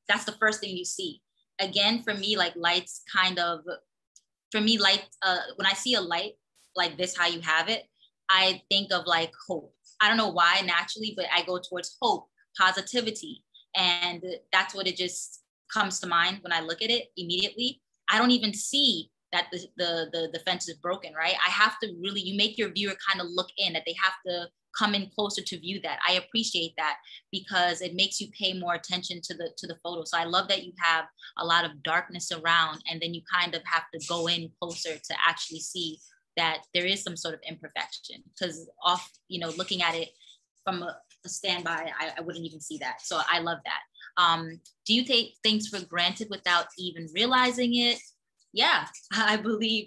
that's the first thing you see. Again, for me, like lights kind of, for me, light, when I see a light like this, how you have it, I think of like hope. I don't know why naturally, but I go towards hope, positivity. And that's what it just comes to mind when I look at it immediately. I don't even see that the fence is broken, right? I have to really, you make your viewer kind of look in, that they have to come in closer to view that. I appreciate that because it makes you pay more attention to the photo. So I love that you have a lot of darkness around, and then you kind of have to go in closer to actually see that there is some sort of imperfection, because off, you know, looking at it from a standby, I wouldn't even see that. So I love that. Do you take things for granted without even realizing it? Yeah, I believe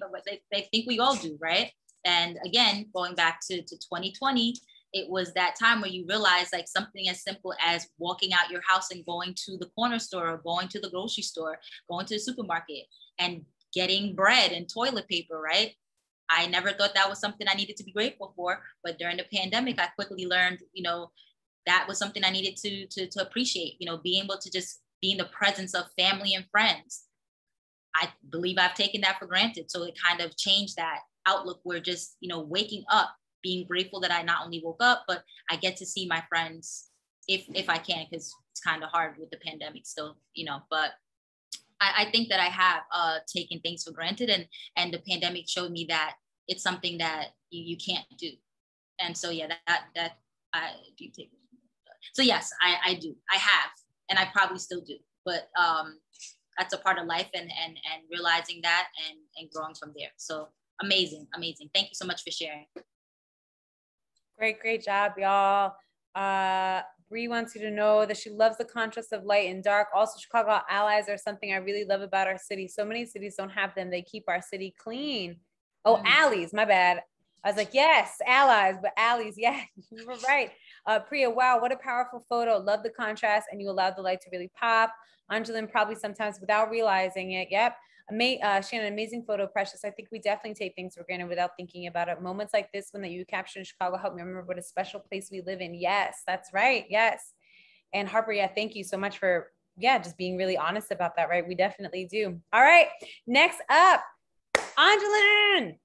they think we all do, right? And again, going back to 2020, it was that time where you realize like something as simple as walking out your house and going to the corner store or going to the grocery store, going to the supermarket and getting bread and toilet paper, right? I never thought that was something I needed to be grateful for, but during the pandemic, I quickly learned, you know, that was something I needed to appreciate, you know, being able to just be in the presence of family and friends. I believe I've taken that for granted. So it kind of changed that outlook where just, you know, waking up, being grateful that I not only woke up, but I get to see my friends if I can, because it's kind of hard with the pandemic still, you know, but I think that I have taken things for granted, and the pandemic showed me that it's something that you can't do. And so, yeah, that I do take. So yes, I do. I have, and I probably still do, but that's a part of life, and realizing that and growing from there. So amazing. Thank you so much for sharing. Great job, y'all. Bree wants you to know that she loves the contrast of light and dark. Also, Chicago allies are something I really love about our city. So many cities don't have them. They keep our city clean. Oh, alleys, my bad. I was like, yes, allies, but alleys, yeah, you were right. Priya, wow, what a powerful photo. Love the contrast, and you allowed the light to really pop. Angeline, probably sometimes without realizing it. Yep. Shannon, amazing photo, Precious. I think we definitely take things for granted without thinking about it. Moments like this one that you captured in Chicago help me remember what a special place we live in. Yes, that's right. Yes. And Harper, yeah, thank you so much for, just being really honest about that, right? We definitely do. All right, next up, Angeline,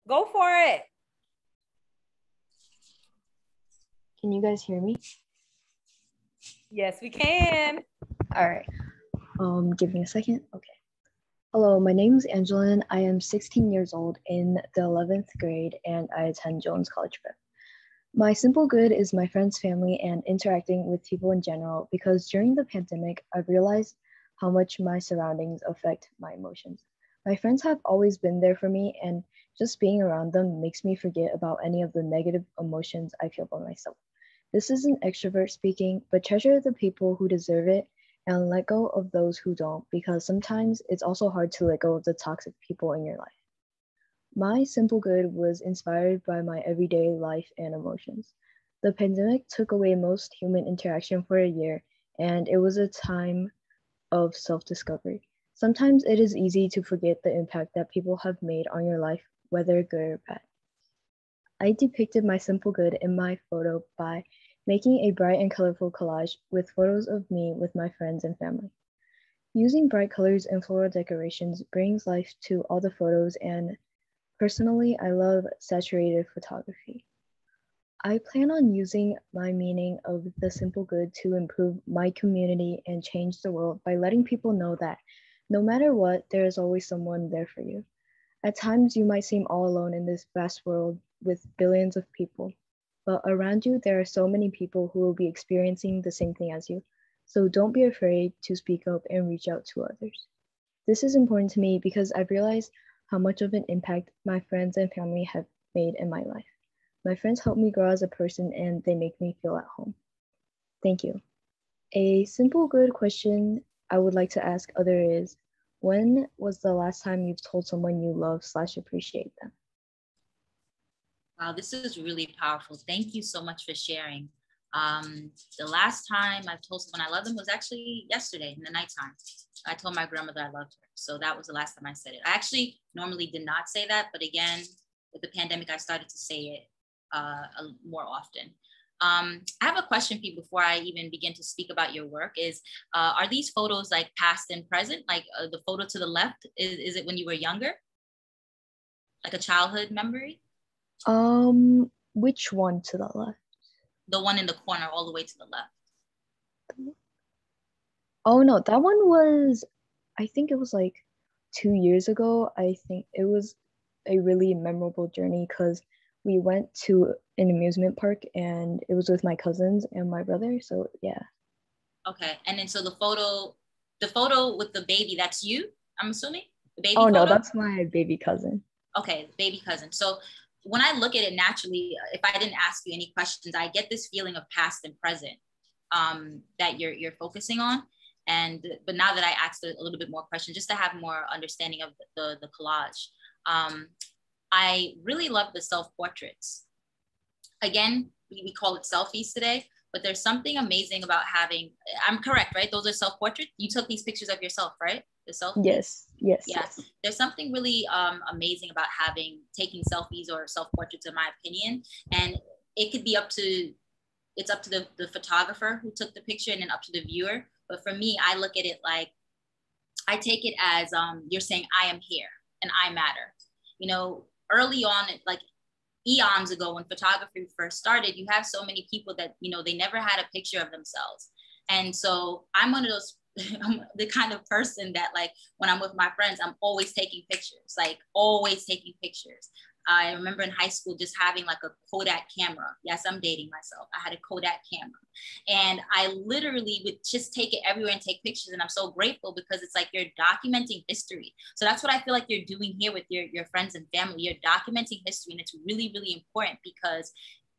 go for it. Can you guys hear me? Yes, we can. All right. Give me a second. Okay. Hello, my name is Angeline. I am 16 years old in the 11th grade, and I attend Jones College Prep. My simple good is my friends, family, and interacting with people in general, because during the pandemic, I've realized how much my surroundings affect my emotions. My friends have always been there for me, and just being around them makes me forget about any of the negative emotions I feel by myself. This isn't extrovert speaking, but treasure the people who deserve it and let go of those who don't, because sometimes it's also hard to let go of the toxic people in your life. My simple good was inspired by my everyday life and emotions. The pandemic took away most human interaction for a year, and it was a time of self-discovery. Sometimes it is easy to forget the impact that people have made on your life, whether good or bad. I depicted my simple good in my photo by making a bright and colorful collage with photos of me with my friends and family. Using bright colors and floral decorations brings life to all the photos, and personally, I love saturated photography. I plan on using my meaning of the simple good to improve my community and change the world by letting people know that no matter what, there is always someone there for you. At times, you might seem all alone in this vast world with billions of people, but around you, there are so many people who will be experiencing the same thing as you. So don't be afraid to speak up and reach out to others. This is important to me because I've realized how much of an impact my friends and family have made in my life. My friends help me grow as a person and they make me feel at home. Thank you. A simple good question I would like to ask other is, when was the last time you've told someone you love/appreciate them? Wow, this is really powerful. Thank you so much for sharing. The last time I've told someone I love them was actually yesterday in the nighttime. I told my grandmother I loved her. So that was the last time I said it. I actually normally did not say that, but again, with the pandemic, I started to say it more often. I have a question for you before I even begin to speak about your work is, are these photos like past and present? Like the photo to the left, is it when you were younger? Like a childhood memory? Which one to the left? The one in the corner all the way to the left. Oh no, that one was, I think it was like 2 years ago. I think it was a really memorable journey because we went to an amusement park and it was with my cousins and my brother. So yeah. Okay, and then so the photo with the baby, that's you, I'm assuming? The baby Oh photo? no, that's my baby cousin. Okay, baby cousin. So when I look at it naturally, if I didn't ask you any questions, I get this feeling of past and present that you're focusing on. But now that I asked a little bit more questions, just to have more understanding of the collage, I really love the self-portraits. Again, we call it selfies today, but there's something amazing about having, I'm correct, right? Those are self-portraits. You took these pictures of yourself, right? The selfies? Yes. Yeah. Yes. There's something really amazing about taking selfies or self-portraits, in my opinion. And it could be up to the photographer who took the picture and then up to the viewer. But for me, I look at it like, I take it as you're saying, I am here and I matter. You know, early on, like eons ago when photography first started, you have so many people that, you know, they never had a picture of themselves. And so I'm one of those, I'm the kind of person that, like, when I'm with my friends, I'm always taking pictures, like always taking pictures. I remember in high school just having like a Kodak camera. Yes, I'm dating myself. I had a Kodak camera. And I literally would just take it everywhere and take pictures. And I'm so grateful because it's like you're documenting history. So that's what I feel like you're doing here with your friends and family. You're documenting history. And it's really, really important because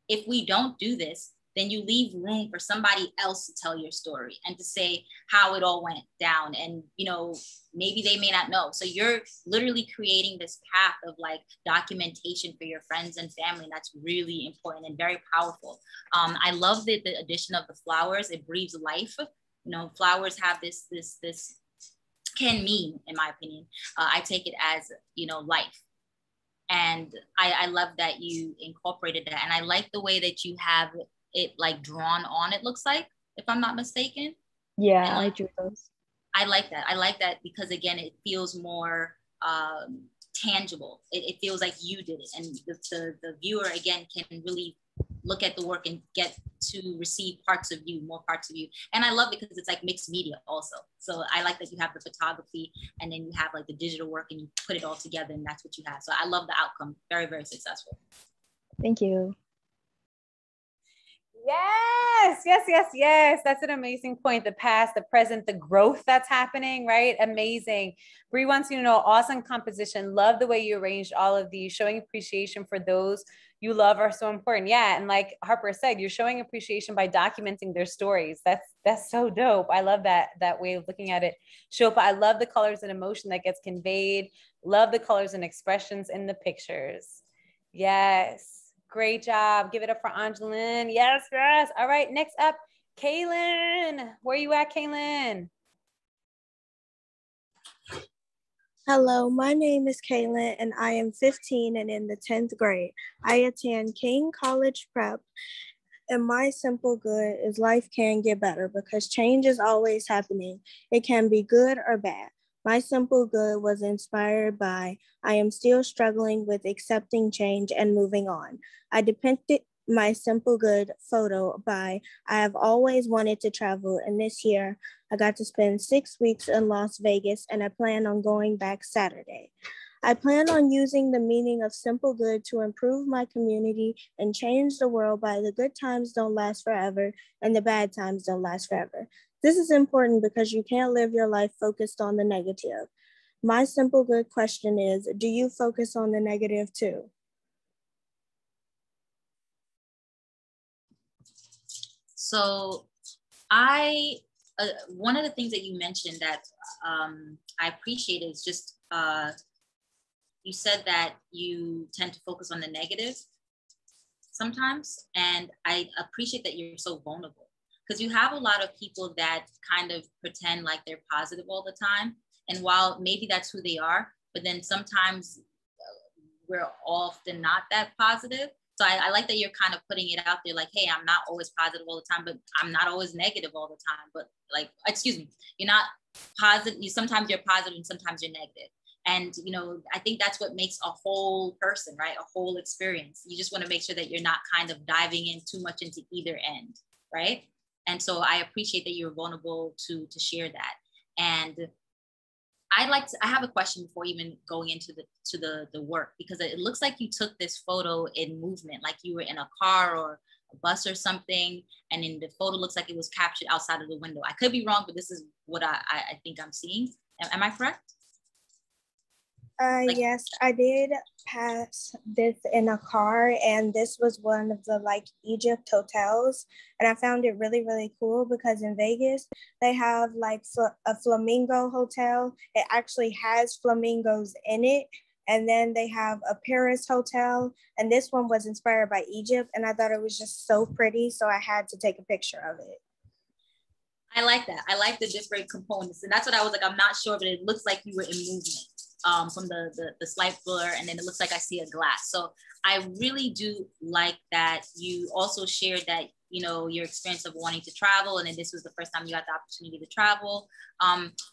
if we don't do this, then you leave room for somebody else to tell your story and to say how it all went down. And, you know, maybe they may not know. So you're literally creating this path of like documentation for your friends and family. And that's really important and very powerful. I love the addition of the flowers. It breathes life. You know, flowers have this can mean, in my opinion, I take it as, you know, life. And I love that you incorporated that. And I like the way that you have it like drawn on, it looks like, if I'm not mistaken. Yeah, I drew those. I like that. I like that because, again, it feels more tangible. It feels like you did it. And the viewer, again, can really look at the work and get to receive more parts of you. And I love it because it's like mixed media also. So I like that you have the photography and then you have like the digital work and you put it all together and that's what you have. So I love the outcome. Very, very successful. Thank you. Yes. That's an amazing point. The past, the present, the growth that's happening, right? Amazing. Bree wants you to know, awesome composition. Love the way you arranged all of these, showing appreciation for those you love are so important. Yeah. And like Harper said, you're showing appreciation by documenting their stories. That's so dope. I love that way of looking at it. Shilpa, I love the colors and emotion that gets conveyed. Love the colors and expressions in the pictures. Yes. Great job. Give it up for Angeline. Yes, yes. All right. Next up, Kaylin. Where you at, Kaylin? Hello, my name is Kaylin and I am 15 and in the 10th grade. I attend King College Prep and my simple good is life can get better because change is always happening. It can be good or bad. My simple good was inspired by I am still struggling with accepting change and moving on. I depicted my simple good photo by I have always wanted to travel, and this year I got to spend 6 weeks in Las Vegas and I plan on going back Saturday. I plan on using the meaning of simple good to improve my community and change the world by the good times don't last forever and the bad times don't last forever. This is important because you can't live your life focused on the negative. My simple good question is, do you focus on the negative too? So one of the things that you mentioned that I appreciate is just, you said that you tend to focus on the negative sometimes. And I appreciate that you're so vulnerable because you have a lot of people that kind of pretend like they're positive all the time. And while maybe that's who they are, but then sometimes we're often not that positive. So I like that you're kind of putting it out there like, hey, I'm not always positive all the time, but I'm not always negative all the time. But like, excuse me, you're not positive. Sometimes you're positive and sometimes you're negative. And, you know, I think that's what makes a whole person, right? A whole experience. You just want to make sure that you're not kind of diving in too much into either end, right? And so I appreciate that you're vulnerable to share that. And I have a question before even going into the work, because it looks like you took this photo in movement, like you were in a car or a bus or something. And in the photo looks like it was captured outside of the window. I could be wrong, but this is what I think I'm seeing. Am I correct? Yes, I did pass this in a car, and this was one of the like Egypt hotels, and I found it really, really cool because in Vegas they have like a flamingo hotel. It actually has flamingos in it, and then they have a Paris hotel, and this one was inspired by Egypt, and I thought it was just so pretty, so I had to take a picture of it. I like that. I like the different components, and that's what I was like. I'm not sure, but it looks like you were in movement. From the slight blur, and then it looks like I see a glass. So I really do like that you also shared that, you know, your experience of wanting to travel, and then this was the first time you got the opportunity to travel.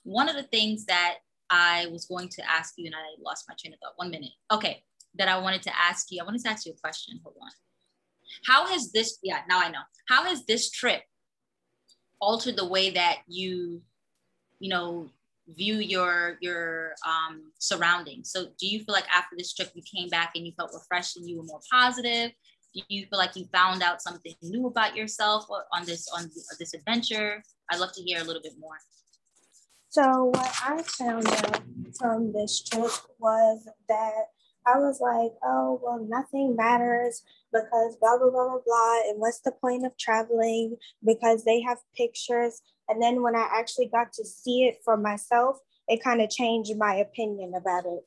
One of the things that I was going to ask you, and I lost my train of thought, 1 minute. Okay, that I wanted to ask you a question, hold on. How has this, now I know. How has this trip altered the way that you know, view your surroundings? So do you feel like after this trip you came back and you felt refreshed and you were more positive? Do you feel like you found out something new about yourself on this adventure? I'd love to hear a little bit more. So what I found out from this trip was that I was like, oh, well, nothing matters because blah, blah, blah, blah, blah. And what's the point of traveling? Because they have pictures. And then when I actually got to see it for myself, it kind of changed my opinion about it.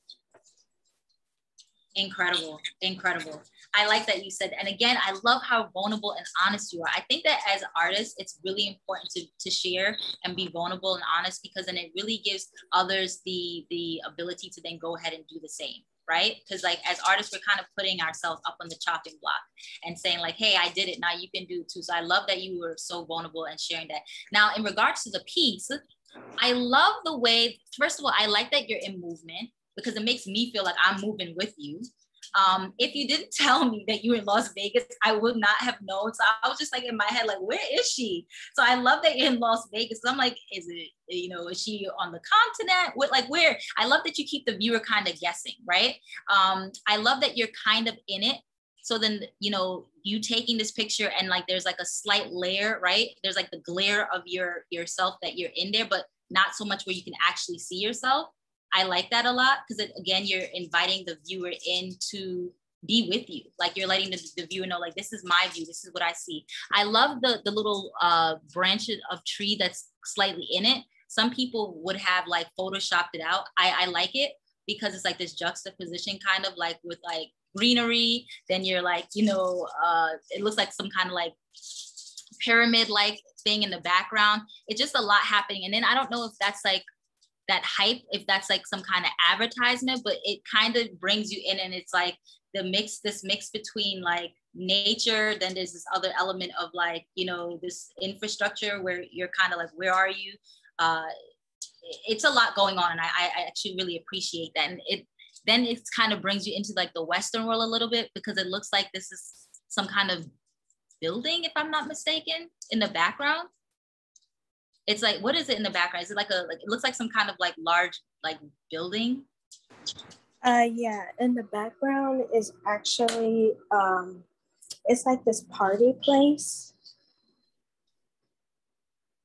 Incredible, incredible. I like that you said, and again, I love how vulnerable and honest you are. I think that as artists, it's really important to share and be vulnerable and honest, because then it really gives others the ability to then go ahead and do the same, right? Because like as artists, we're kind of putting ourselves up on the chopping block and saying like, hey, I did it, now you can do it too. So I love that you were so vulnerable and sharing that. Now, in regards to the piece, I love the way, first of all, I like that you're in movement because it makes me feel like I'm moving with you. If you didn't tell me that you were in Las Vegas, I would not have known. So I was just like in my head, like, where is she? So I love that you're in Las Vegas. So I'm like, is it, you know, is she on the continent? What, like where? I love that you keep the viewer kind of guessing, right? I love that you're kind of in it. So then, you know, you taking this picture and like, there's like a slight layer, right? There's like the glare of yourself that you're in there, but not so much where you can actually see yourself. I like that a lot because again, you're inviting the viewer into be with you. Like you're letting the viewer know, like, this is my view. This is what I see. I love the little branches of tree that's slightly in it. Some people would have like photoshopped it out. I like it because it's like this juxtaposition kind of like with like greenery. Then you're like, you know, it looks like some kind of like pyramid like thing in the background. It's just a lot happening. And then I don't know if that's like that hype, if that's like some kind of advertisement, but it kind of brings you in, and it's like this mix between like nature, then there's this other element of like, you know, this infrastructure where you're kind of like, where are you? It's a lot going on, and I actually really appreciate that. And it kind of brings you into like the Western world a little bit, because it looks like this is some kind of building, if I'm not mistaken, in the background. It's like, what is it in the background? Is it like it looks like some kind of like large like building? Yeah, in the background is actually it's like this party place.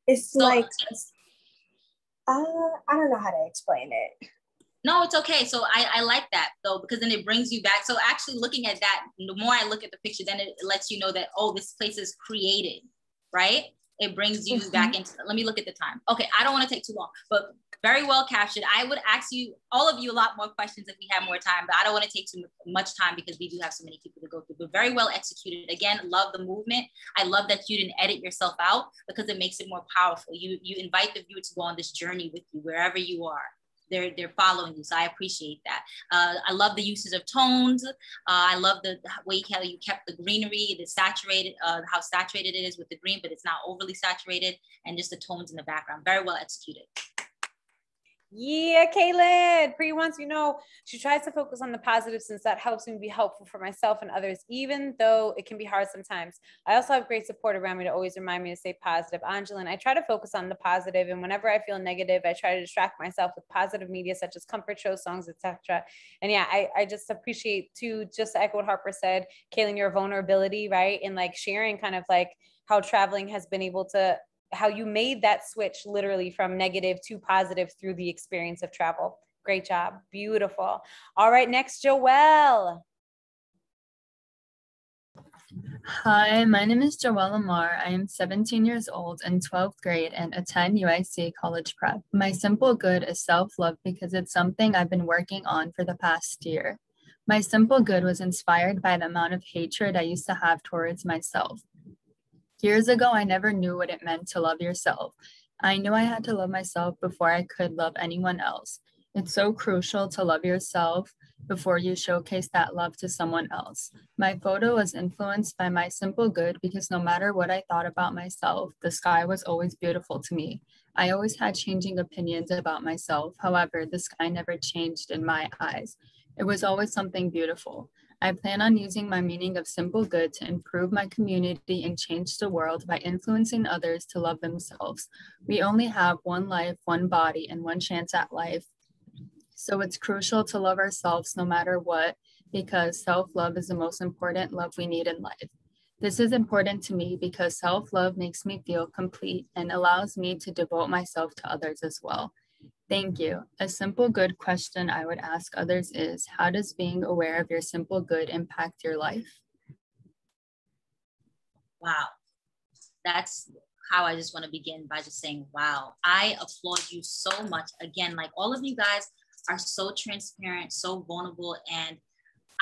It's so, like I don't know how to explain it. No, it's okay. So I like that though, because then it brings you back. So actually looking at that, the more I look at the picture, then it lets you know that, oh, this place is created, right? It brings you back into, let me look at the time. Okay, I don't want to take too long, but very well captured. I would ask you, all of you, a lot more questions if we have more time, but I don't want to take too much time because we do have so many people to go through, but very well executed. Again, love the movement. I love that you didn't edit yourself out, because it makes it more powerful. You invite the viewer to go on this journey with you, wherever you are. They're following you, so I appreciate that. I love the uses of tones. I love the way how you kept the greenery, the saturated, how saturated it is with the green, but it's not overly saturated, and just the tones in the background. Very well executed. Yeah, Kaylin, Pri wants, you know, she tries to focus on the positive, since that helps me be helpful for myself and others, even though it can be hard sometimes. I also have great support around me to always remind me to stay positive. Angeline, I try to focus on the positive, and whenever I feel negative, I try to distract myself with positive media such as comfort shows, songs, etc. And yeah, I just appreciate too, just to echo what Harper said, Kaylin, your vulnerability, right? And like sharing kind of like how traveling has been able to, how you made that switch literally from negative to positive through the experience of travel. Great job. Beautiful. All right, next, Joelle. Hi, my name is Joelle Lamar. I am 17 years old in 12th grade and attend UIC College Prep. My simple good is self-love, because it's something I've been working on for the past year. My simple good was inspired by the amount of hatred I used to have towards myself. Years ago, I never knew what it meant to love yourself. I knew I had to love myself before I could love anyone else. It's so crucial to love yourself before you showcase that love to someone else. My photo was influenced by my simple good, because no matter what I thought about myself, the sky was always beautiful to me. I always had changing opinions about myself. However, the sky never changed in my eyes. It was always something beautiful. I plan on using my meaning of simple good to improve my community and change the world by influencing others to love themselves. We only have one life, one body, and one chance at life. So it's crucial to love ourselves no matter what, because self-love is the most important love we need in life. This is important to me because self-love makes me feel complete and allows me to devote myself to others as well. Thank you. A simple good question I would ask others is, how does being aware of your simple good impact your life? Wow. That's how I just want to begin, by just saying, wow. I applaud you so much. Again, like, all of you guys are so transparent, so vulnerable, and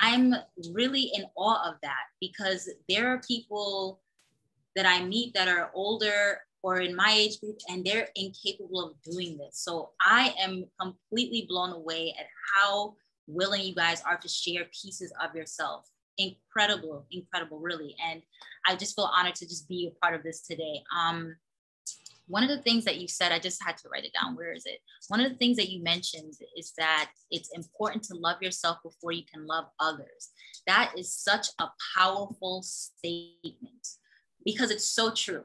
I'm really in awe of that, because there are people that I meet that are older or in my age group, and they're incapable of doing this. So I am completely blown away at how willing you guys are to share pieces of yourself. Incredible, incredible, really. And I just feel honored to just be a part of this today. One of the things that you said, I just had to write it down. Where is it? One of the things that you mentioned is that it's important to love yourself before you can love others. That is such a powerful statement, because it's so true.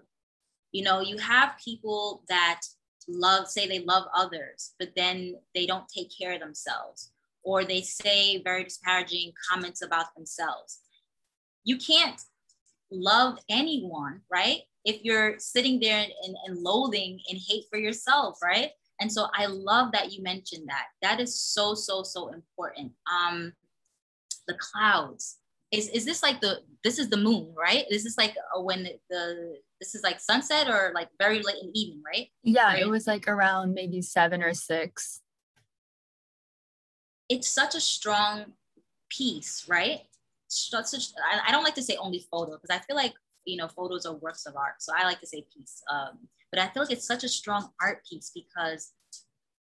You know, you have people that say they love others, but then they don't take care of themselves, or they say very disparaging comments about themselves. You can't love anyone, right? If you're sitting there and loathing and hate for yourself, right? And so I love that you mentioned that. That is so, so, so important. The clouds. Is this like this is the moon, right? This is like when this is like sunset or like very late in the evening, right? Yeah, it was like around maybe 7 or 6. It's such a strong piece, right? I don't like to say only photo because I feel like, you know, photos are works of art. So I like to say piece. But I feel like it's such a strong art piece because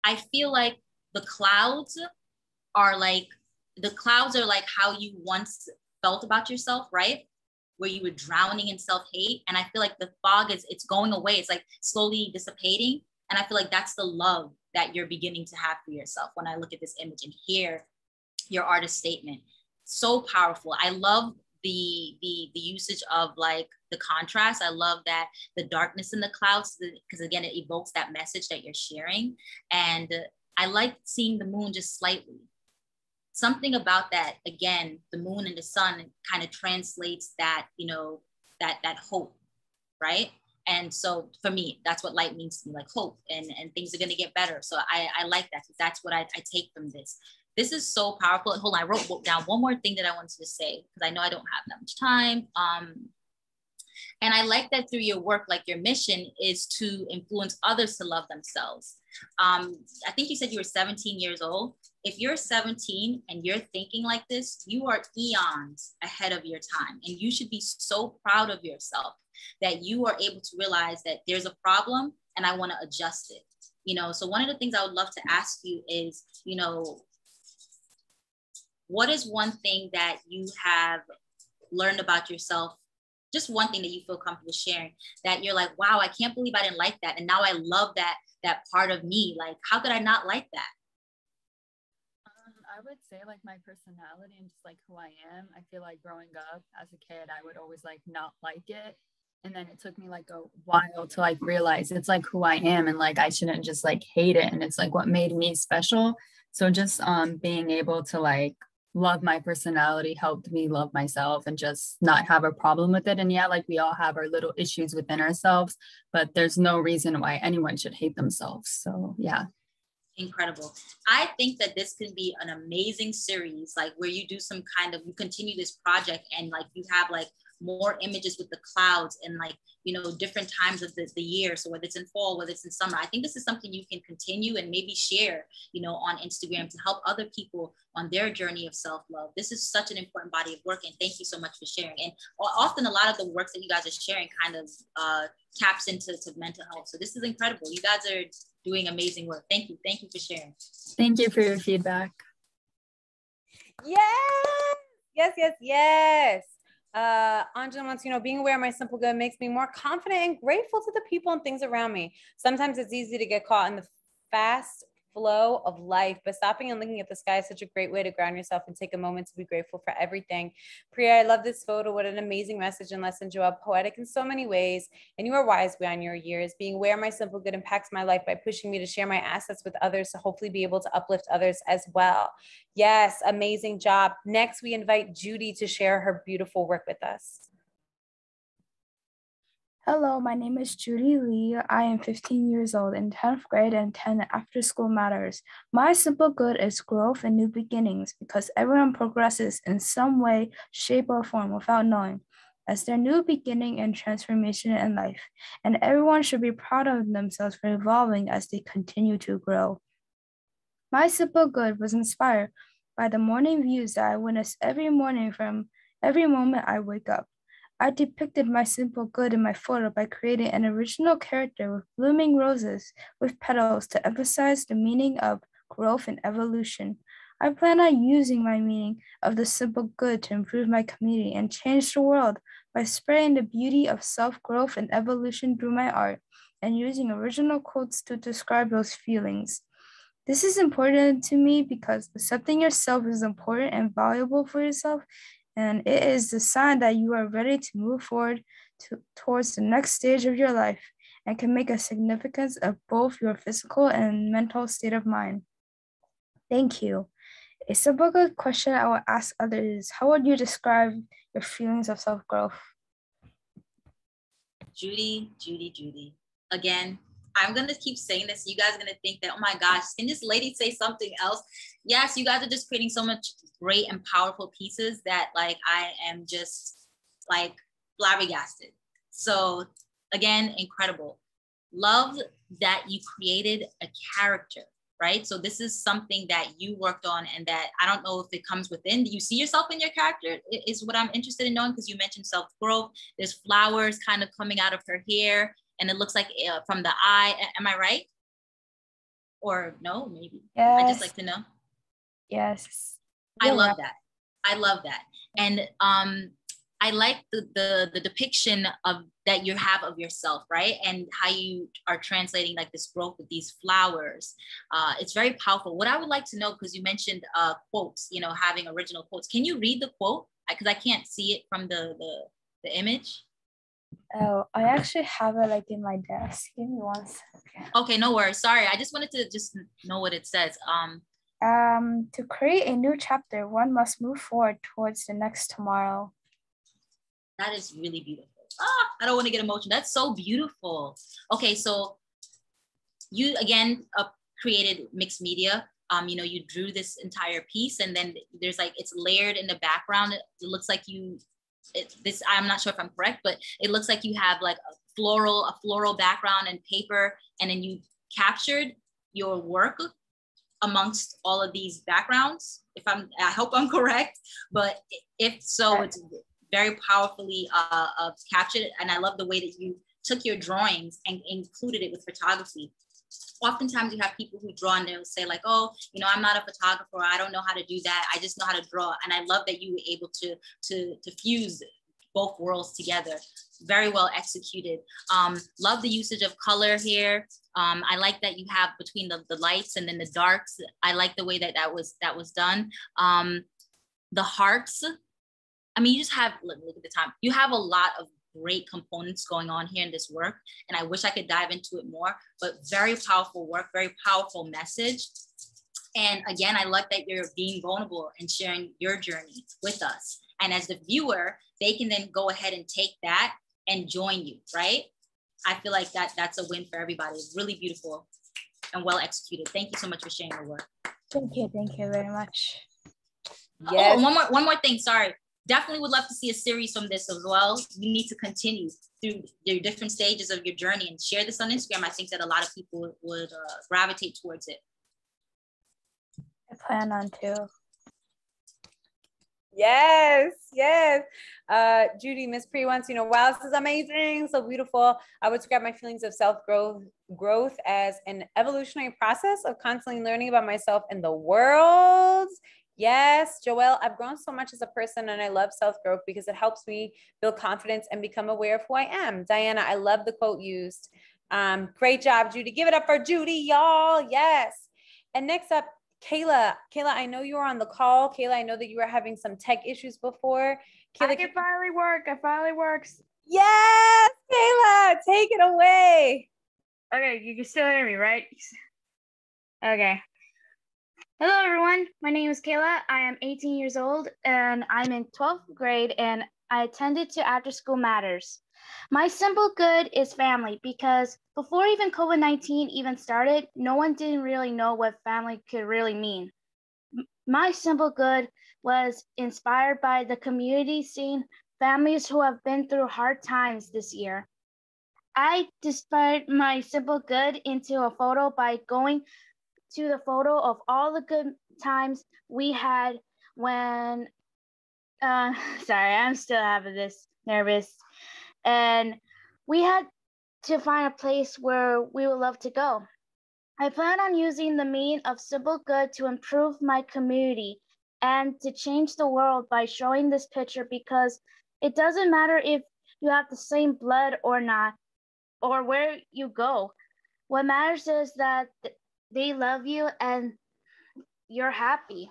I feel like the clouds are like how you once felt about yourself, right? Where you were drowning in self-hate. And I feel like the fog it's going away. It's like slowly dissipating. And I feel like that's the love that you're beginning to have for yourself when I look at this image and hear your artist statement. So powerful. I love the usage of like the contrast. I love that the darkness in the clouds, because again, it evokes that message that you're sharing. And I like seeing the moon just slightly. Something about that, again, the moon and the sun kind of translates that, you know, that hope, right? And so for me, that's what light means to me, like hope, and things are going to get better. So I like that because that's what I take from this. This is so powerful. Hold on, I wrote down one more thing that I wanted to say because I know I don't have that much time. And I like that through your work, like your mission is to influence others to love themselves. I think you said you were 17 years old. If you're 17 and you're thinking like this, you are eons ahead of your time. And you should be so proud of yourself that you are able to realize that there's a problem and I want to adjust it. You know, so one of the things I would love to ask you is, you know, what is one thing that you have learned about yourself? Just one thing that you feel comfortable sharing that you're like, wow, I can't believe I didn't like that. And now I love that part of me. Like, how could I not like that? I would say like my personality and just like who I am. I feel like growing up as a kid, I would always like not like it. And then it took me like a while to like realize it's like who I am and like I shouldn't just like hate it. And it's like what made me special. So just being able to like love my personality helped me love myself and just not have a problem with it. And yeah, like we all have our little issues within ourselves, but there's no reason why anyone should hate themselves. So yeah. Incredible. I think that this can be an amazing series, like where you do some kind of, you continue this project and like you have like more images with the clouds and like, you know, different times of the year. So whether it's in fall, whether it's in summer, I think this is something you can continue and maybe share, you know, on Instagram to help other people on their journey of self-love. This is such an important body of work. And thank you so much for sharing. And often a lot of the works that you guys are sharing kind of taps into mental health. So this is incredible. You guys are doing amazing work. Thank you. Thank you for sharing. Thank you for your feedback. Yes. Angela wants, you know, being aware of my simple good makes me more confident and grateful to the people and things around me. Sometimes it's easy to get caught in the fast flow of life, but stopping and looking at the sky is such a great way to ground yourself and take a moment to be grateful for everything. Priya, I love this photo. What an amazing message and lesson. You are poetic in so many ways, and you are wise beyond your years. Being aware of my simple good impacts my life by pushing me to share my assets with others to hopefully be able to uplift others as well. Yes, amazing job. Next, we invite Judy to share her beautiful work with us. Hello, my name is Judy Lee. I am 15 years old in 10th grade and attend After School Matters. My simple good is growth and new beginnings because everyone progresses in some way, shape, or form without knowing as their new beginning and transformation in life. And everyone should be proud of themselves for evolving as they continue to grow. My simple good was inspired by the morning views that I witness every morning from every moment I wake up. I depicted my simple good in my photo by creating an original character with blooming roses with petals to emphasize the meaning of growth and evolution. I plan on using my meaning of the simple good to improve my community and change the world by spreading the beauty of self-growth and evolution through my art and using original quotes to describe those feelings. This is important to me because accepting yourself is important and valuable for yourself, and it is the sign that you are ready to move forward towards the next stage of your life and can make a significance of both your physical and mental state of mind. Thank you. A simple good question I will ask others is, how would you describe your feelings of self-growth? Judy. Again, I'm going to keep saying this. You guys are going to think that, oh my gosh, can this lady say something else? Yes, you guys are just creating so much great and powerful pieces that like, I am just like flabbergasted. So again, incredible. Love that you created a character, right? So this is something that you worked on and that I don't know if it comes within. Do you see yourself in your character is what I'm interested in knowing, because you mentioned self-growth. There's flowers kind of coming out of her hair and it looks like from the eye. Am I right? Or no, maybe. Yes. I just like to know. Yes. I love that. I love that. And I like the depiction of that you have of yourself, right? And how you are translating like this growth with these flowers. It's very powerful. What I would like to know, because you mentioned quotes, you know, having original quotes. Can you read the quote? Because I can't see it from the image. Oh, I actually have it like in my desk. Give me one second. Okay, no worries. Sorry, I just wanted to just know what it says. To create a new chapter, one must move forward towards the next tomorrow. That is really beautiful. I don't want to get emotional. That's so beautiful. Okay, so you again created mixed media. You know, you drew this entire piece, and then there's like it's layered in the background. It looks like I'm not sure if I'm correct, but it looks like you have like a floral background and paper, and then you captured your work amongst all of these backgrounds. I hope I'm correct, but if so, it's very powerfully captured. And I love the way that you took your drawings and included it with photography. Oftentimes you have people who draw and they'll say like, oh, you know, I'm not a photographer. I don't know how to do that. I just know how to draw. And I love that you were able to fuse both worlds together. Very well executed. Love the usage of color here. I like that you have between the lights and then the darks. I like the way that was done. The hearts. I mean, you just have, look at the time. You have a lot of great components going on here in this work. And I wish I could dive into it more, but very powerful work, very powerful message. And again, I like that you're being vulnerable and sharing your journey with us. And as the viewer, they can then go ahead and take that and join you, right? I feel like that's a win for everybody. It's really beautiful and well executed. Thank you so much for sharing your work. Thank you very much. Yes. Oh, one more thing, sorry. Definitely would love to see a series from this as well. You need to continue through your different stages of your journey and share this on Instagram. I think that a lot of people would gravitate towards it. I plan on to. Yes. Judy, Miss Pri wants, you know, wow, this is amazing, so beautiful. I would describe my feelings of self-growth as an evolutionary process of constantly learning about myself and the world. Yes, Joelle, I've grown so much as a person and I love self-growth because it helps me build confidence and become aware of who I am. Diana, I love the quote used. Great job, Judy. Give it up for Judy, y'all. Yes. And next up, Kayla. Kayla, I know you were on the call. Kayla, I know that you were having some tech issues before. Kayla, It finally works. Yes, Kayla, take it away. Okay, you can still hear me, right? Okay. Hello, everyone. My name is Kayla. I am 18 years old, and I'm in 12th grade, and I attended to After School Matters. My simple good is family, because before even COVID-19 even started, no one didn't really know what family could really mean. My simple good was inspired by the community seeing families who have been through hard times this year. I inspired my simple good into a photo by going to the photo of all the good times we had when, sorry, I'm still having this nervous. And we had to find a place where we would love to go. I plan on using the meaning of simple good to improve my community and to change the world by showing this picture, because it doesn't matter if you have the same blood or not, or where you go. What matters is that they love you and you're happy.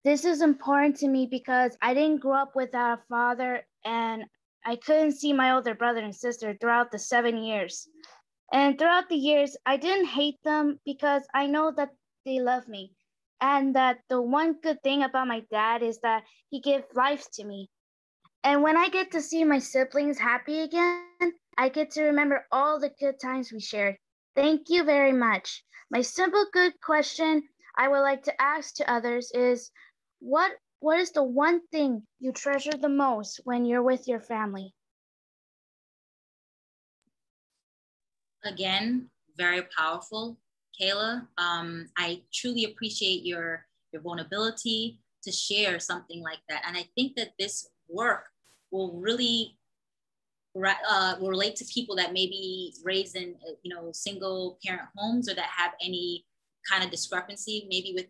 This is important to me because I didn't grow up without a father, and I couldn't see my older brother and sister throughout the 7 years. And throughout the years, I didn't hate them because I know that they love me. And that the one good thing about my dad is that he gave life to me. And when I get to see my siblings happy again, I get to remember all the good times we shared. Thank you very much. My simple good question I would like to ask to others is, what is the one thing you treasure the most when you're with your family? Again, very powerful, Kayla. I truly appreciate your vulnerability to share something like that. And I think that this work will really will relate to people that may be raised in, single parent homes, or that have any kind of discrepancy maybe with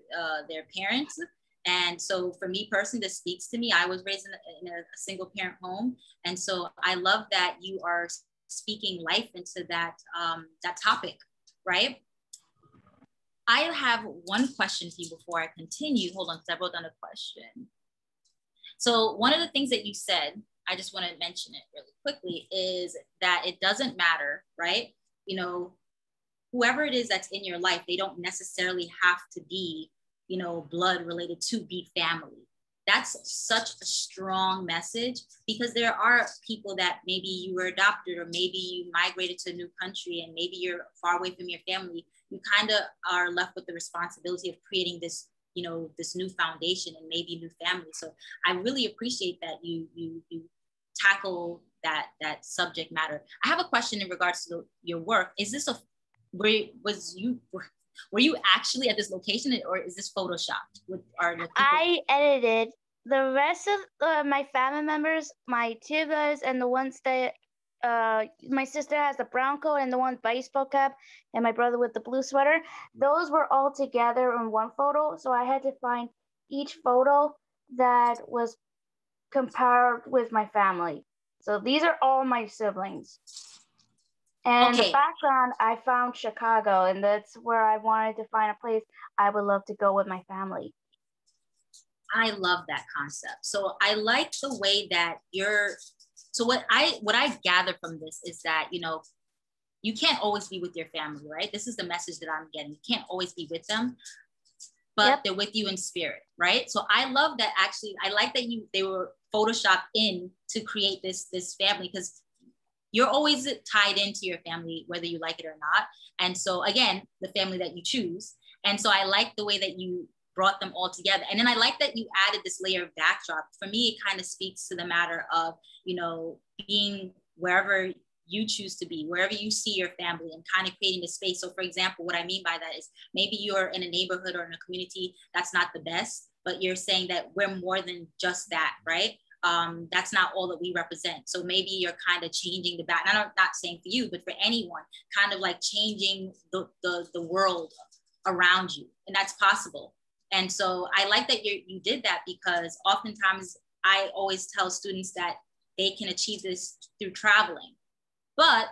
their parents. And so for me personally, this speaks to me. I was raised in a single parent home. And so I love that you are speaking life into that, that topic, right? I have one question for you before I continue. Hold on, because I wrote down a question. So one of the things that you said, I just want to mention it really quickly, is that it doesn't matter, right? Whoever it is that's in your life, they don't necessarily have to be, blood related to be family. That's such a strong message, because there are people that maybe you were adopted, or maybe you migrated to a new country and maybe you're far away from your family. You kind of are left with the responsibility of creating this, this new foundation and maybe new family. So I really appreciate that you tackle that subject matter. I have a question in regards to your work. Is this were you actually at this location, or is this photoshopped? I edited the rest of my family members, my two guys, and the ones that my sister has the brown coat and the one baseball cap, and my brother with the blue sweater. Those were all together in one photo. So I had to find each photo that was compared with my family. So these are all my siblings. And the background, I found Chicago, and that's where I wanted to find a place I would love to go with my family. I love that concept. So I like the way that so what I gather from this is that, you can't always be with your family, right? This is the message that I'm getting. You can't always be with them, but they're with you in spirit, right? So I love that. Actually, I like that they were photoshopped in to create this family, because you're always tied into your family, whether you like it or not. And so again, the family that you choose. And so I like the way that you brought them all together. And then I like that you added this layer of backdrop. For me, it kind of speaks to the matter of, being wherever you choose to be, wherever you see your family, and kind of creating the space. So for example, what I mean by that is maybe you're in a neighborhood or in a community that's not the best, but you're saying that we're more than just that, right? That's not all that we represent. So maybe you're kind of changing the back. And I'm not saying for you, but for anyone, kind of like changing the world around you. And that's possible. And so I like that you did that, because oftentimes I always tell students that they can achieve this through traveling. But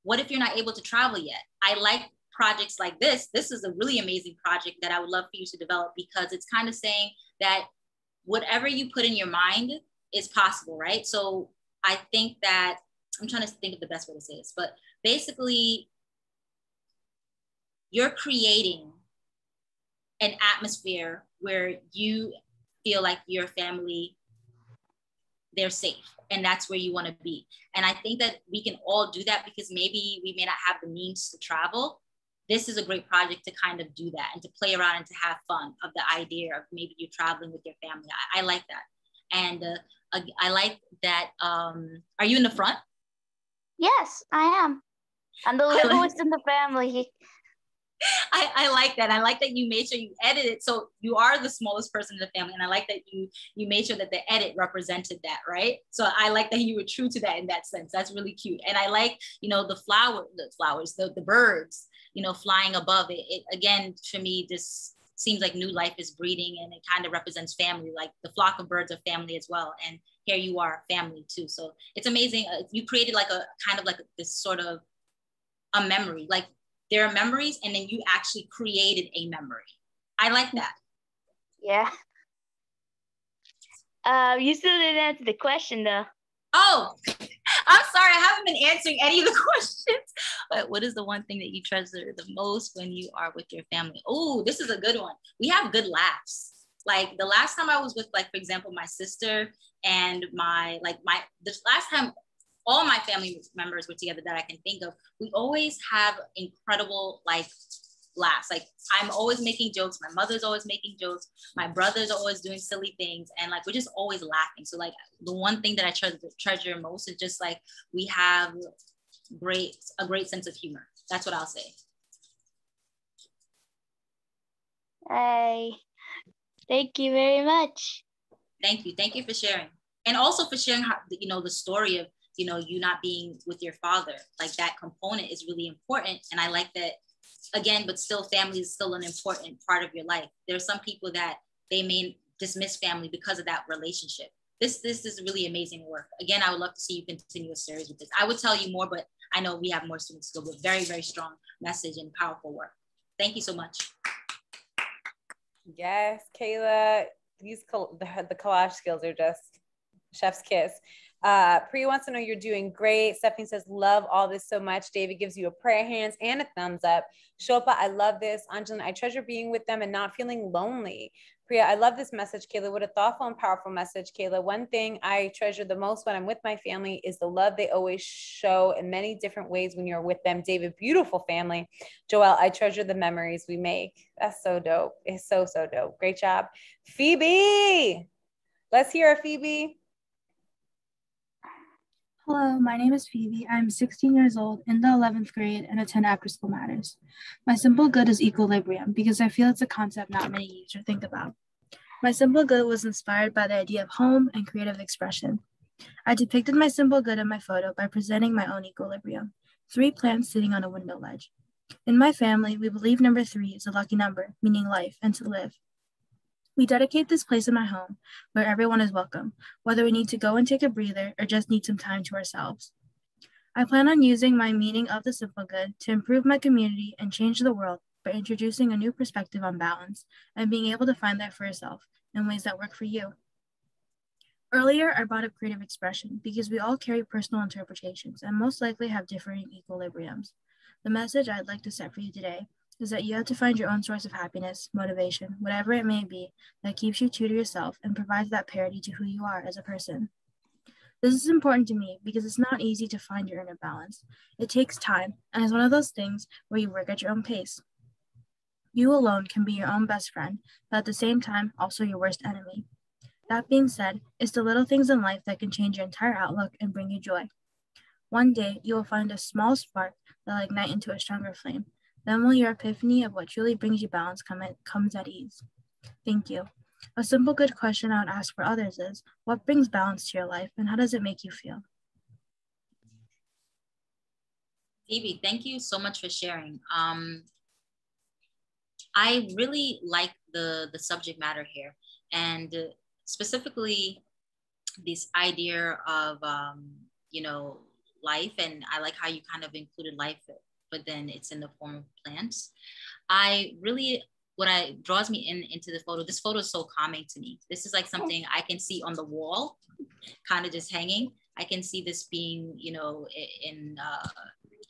what if you're not able to travel yet? I like projects like this. This is a really amazing project that I would love for you to develop, because it's kind of saying that whatever you put in your mind is possible, right? So I think that, I'm trying to think of the best way to say this, but basically you're creating an atmosphere where you feel like your family, they're safe, and that's where you want to be. And I think that we can all do that, because maybe we may not have the means to travel. This is a great project to kind of do that, and to play around and to have fun of the idea of maybe you're traveling with your family. I like that. And I like that. Are you in the front? Yes, I am. I'm the littlest in the family. I like that. I like that you made sure you edited, so you are the smallest person in the family. And I like that you made sure that the edit represented that, right? So I like that you were true to that in that sense. That's really cute. And I like, the flowers, the birds, flying above it. It again, for me, this seems like new life is breeding, and it kind of represents family. Like the flock of birds are family as well. And here you are, family too. So it's amazing. You created like a kind of like this sort of a memory, like there are memories, and then you actually created a memory. I like that. Yeah. You still didn't answer the question though. Oh, I'm sorry. I haven't been answering any of the questions. But what is the one thing that you treasure the most when you are with your family? Oh, this is a good one. We have good laughs. Like the last time I was with, like, for example, my sister and the last time all my family members were together that I can think of, we always have incredible like laughs. Like I'm always making jokes. My mother's always making jokes. My brothers are always doing silly things. And like, we're just always laughing. So like the one thing that I treasure most is just like, we have a great sense of humor. That's what I'll say. Thank you very much. Thank you. Thank you for sharing. And also for sharing how, you know, the story of, you know, you not being with your father. Like that component is really important. And I like that, again, but still family is still an important part of your life. There are some people that they may dismiss family because of that relationship. This is really amazing work. Again, I would love to see you continue a series with this. I would tell you more, but I know we have more students to go with. Very, very strong message and powerful work. Thank you so much. Yes, Kayla, the collage skills are just chef's kiss. Priya wants to know you're doing great. Stephanie says, love all this so much. David gives you a prayer hands and a thumbs up. Shilpa, I love this. Anjana, I treasure being with them and not feeling lonely. Priya, I love this message, Kayla. What a thoughtful and powerful message, Kayla. One thing I treasure the most when I'm with my family is the love they always show in many different ways when you're with them. David, beautiful family. Joelle, I treasure the memories we make. That's so dope. It's so, so dope. Great job. Phoebe, let's hear it, Phoebe. Hello, my name is Phoebe. I'm 16 years old in the 11th grade and attend After School Matters. My simple good is equilibrium because I feel it's a concept not many use or think about. My simple good was inspired by the idea of home and creative expression. I depicted my simple good in my photo by presenting my own equilibrium, 3 plants sitting on a window ledge. In my family, we believe number 3 is a lucky number, meaning life and to live. We dedicate this place in my home where everyone is welcome, whether we need to go and take a breather or just need some time to ourselves. I plan on using my meaning of the simple good to improve my community and change the world by introducing a new perspective on balance and being able to find that for yourself in ways that work for you. Earlier, I brought up creative expression because we all carry personal interpretations and most likely have differing equilibriums. The message I'd like to set for you today is that you have to find your own source of happiness, motivation, whatever it may be, that keeps you true to yourself and provides that parity to who you are as a person. This is important to me because it's not easy to find your inner balance. It takes time and is one of those things where you work at your own pace. You alone can be your own best friend, but at the same time, also your worst enemy. That being said, it's the little things in life that can change your entire outlook and bring you joy. One day, you will find a small spark that will ignite into a stronger flame. Then will your epiphany of what truly brings you balance comes at ease. Thank you. A simple good question I would ask for others is, what brings balance to your life and how does it make you feel? Phoebe, thank you so much for sharing. I really like the subject matter here, and specifically this idea of, you know, life, and I like how you kind of included life, but then it's in the form of plants. What draws me into the photo, this photo is so calming to me. This is like something I can see on the wall, kind of just hanging. I can see this being, you know,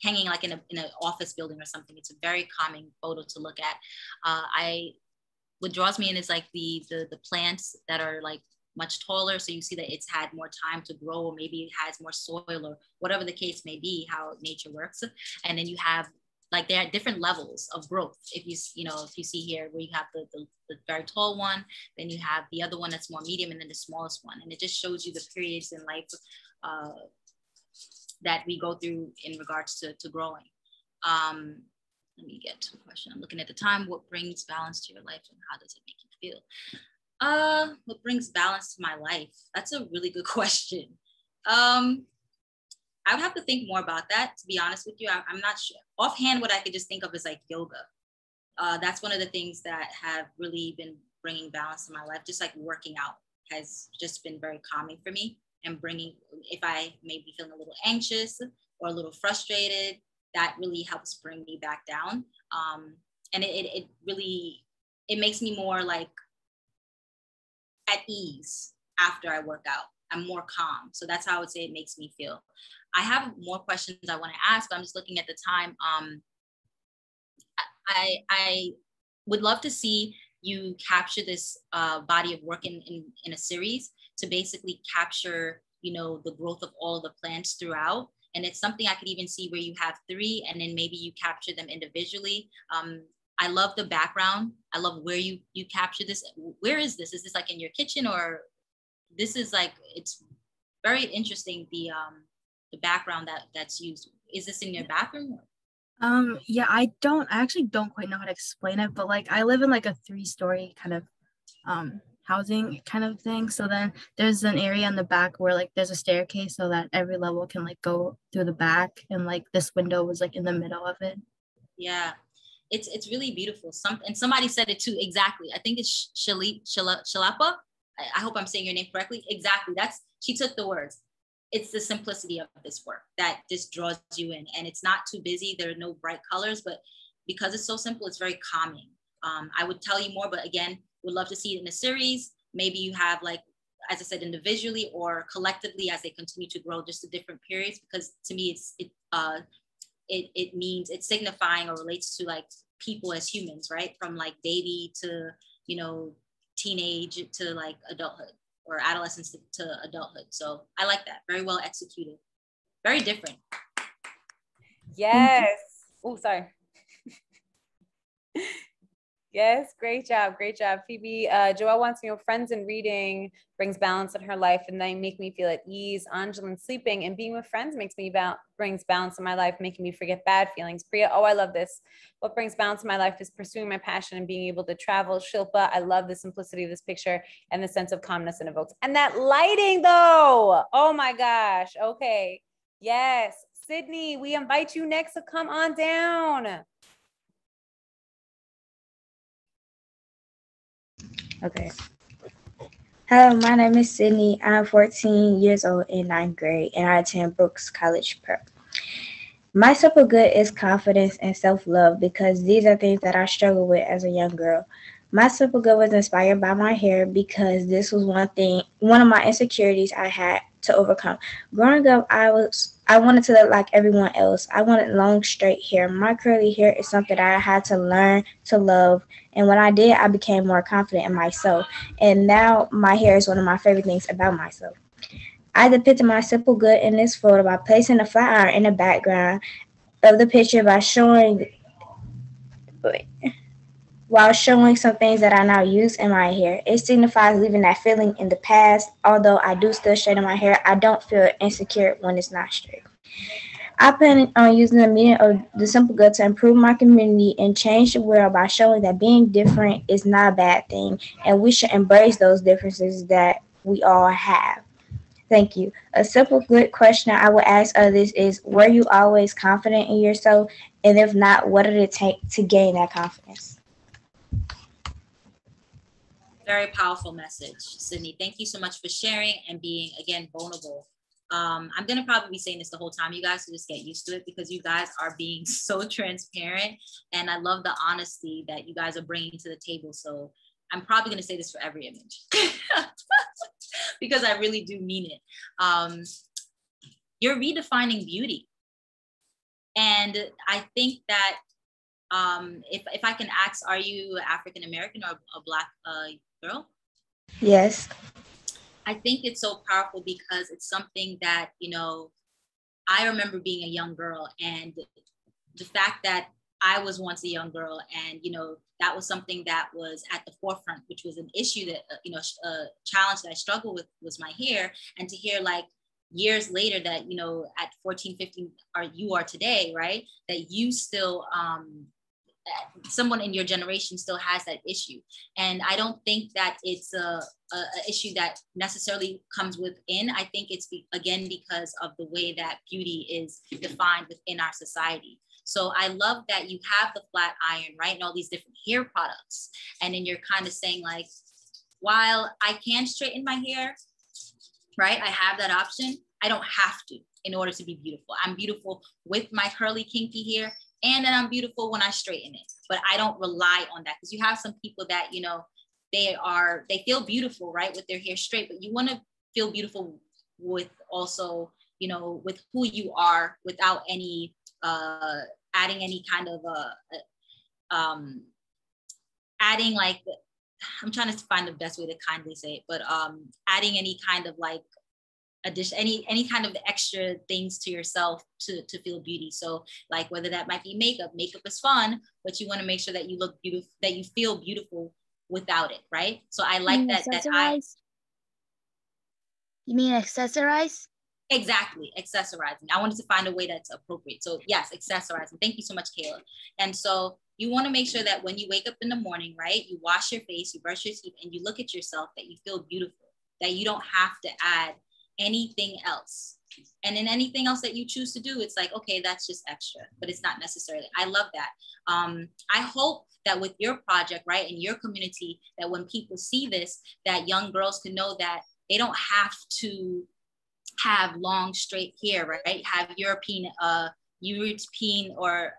hanging like in an office building or something. It's a very calming photo to look at. What draws me in is like the plants that are like much taller. So you see that it's had more time to grow, or maybe it has more soil, or whatever the case may be, how nature works. And then you have, like, there are different levels of growth. If you see here where you have the very tall one, then you have the other one that's more medium, and then the smallest one. And it just shows you the periods in life that we go through in regards to growing. Let me get to the question. I'm looking at the time. What brings balance to your life and how does it make you feel? What brings balance to my life? That's a really good question. I would have to think more about that, to be honest with you. I'm not sure. Offhand, what I could just think of is like yoga. That's one of the things that have really been bringing balance to my life. Just like working out has just been very calming for me, and if I may be feeling a little anxious or a little frustrated, that really helps bring me back down. And it really makes me more like at ease after I work out. I'm more calm. So that's how I would say it makes me feel. I have more questions I want to ask, but I'm just looking at the time. I would love to see you capture this body of work in a series to basically capture you know, the growth of all the plants throughout. And it's something I could even see where you have 3 and then maybe you capture them individually. I love the background. I love where you capture this. Where is this? Is this like in your kitchen, or this is like, it's very interesting, the background that's used. Is this in your bathroom? Yeah, I actually don't quite know how to explain it, but like I live in like a 3-story kind of housing kind of thing. So then there's an area in the back where like there's a staircase so that every level can like go through the back, and like this window was like in the middle of it. Yeah, it's really beautiful. And somebody said it too, exactly. I think it's Shalapa. I hope I'm saying your name correctly. Exactly. She took the words. It's the simplicity of this work that just draws you in, and it's not too busy. There are no bright colors, but because it's so simple, it's very calming. I would tell you more, but again, would love to see it in a series. Maybe you have, like, as I said, individually or collectively as they continue to grow, just the different periods, because to me, it means it's signifying or relates to like people as humans, right? From like baby to, you know, teenage to like adulthood, or adolescence to adulthood. So I like that. Very well executed. Very different. Yes. Oh, sorry. Yes, great job, great job, Phoebe. Joelle wants to know, friends and reading brings balance in her life, and they make me feel at ease. Angeline, sleeping and being with friends brings balance in my life, making me forget bad feelings. Priya, oh, I love this. What brings balance in my life is pursuing my passion and being able to travel. Shilpa, I love the simplicity of this picture and the sense of calmness it evokes. And that lighting, though. Oh my gosh. Okay. Yes. Sydney, we invite you next to come on down. Okay. Hello, my name is Sydney. I'm 14 years old in 9th grade, and I attend Brooks College Prep. My simple good is confidence and self-love, because these are things that I struggled with as a young girl. My simple good was inspired by my hair, because this was one of my insecurities I had to overcome. Growing up, I wanted to look like everyone else. I wanted long, straight hair. My curly hair is something that I had to learn to love. And when I did, I became more confident in myself. And now my hair is one of my favorite things about myself. I depicted my simple good in this photo by placing a flat iron in the background of the picture while showing some things that I now use in my hair. It signifies leaving that feeling in the past. Although I do still straighten my hair, I don't feel insecure when it's not straight. I plan on using the meaning of the simple good to improve my community and change the world by showing that being different is not a bad thing, and we should embrace those differences that we all have. Thank you. A simple good question I would ask others is, were you always confident in yourself? And if not, what did it take to gain that confidence? Very powerful message, Sydney. Thank you so much for sharing and being, again, vulnerable. I'm going to probably be saying this the whole time, you guys, so just get used to it, because you guys are being so transparent, and I love the honesty that you guys are bringing to the table. So I'm probably going to say this for every image because I really do mean it. You're redefining beauty. And I think that if I can ask, are you African-American or a Black girl? Yes. I think it's so powerful because it's something that, you know, I remember being a young girl, and the fact that I was once a young girl, and, you know, that was something that was at the forefront, which was an issue that, you know, a challenge that I struggled with was my hair. And to hear, like, years later that, you know, at 14, 15, you are today, right? That you still, someone in your generation still has that issue. And I don't think that it's a issue that necessarily comes within. I think it's again because of the way that beauty is defined within our society. So I love that you have the flat iron, right? And all these different hair products. And then you're kind of saying, like, while I can straighten my hair, right? I have that option. I don't have to in order to be beautiful. I'm beautiful with my curly, kinky hair, and then I'm beautiful when I straighten it. But I don't rely on that, because you have some people that, you know, they feel beautiful, right, with their hair straight, but you want to feel beautiful with also, you know, with who you are, without any adding any kind of adding, like, I'm trying to find the best way to kindly say it, but adding any kind of, like, any kind of extra things to yourself to feel beauty. So like whether that might be makeup is fun, but you want to make sure that you look beautiful, that you feel beautiful without it, right? So I like that You mean accessorize? Exactly, accessorizing. I wanted to find a way that's appropriate. So yes, accessorizing. Thank you so much, Kayla. And so you want to make sure that when you wake up in the morning, right, you wash your face, you brush your teeth, and you look at yourself, that you feel beautiful, that you don't have to add anything else. And then anything else that you choose to do, it's like, okay, that's just extra, but it's not necessarily. I love that. I hope that with your project, right, in your community, that when people see this, that young girls can know that they don't have to have long straight hair, right? Have European or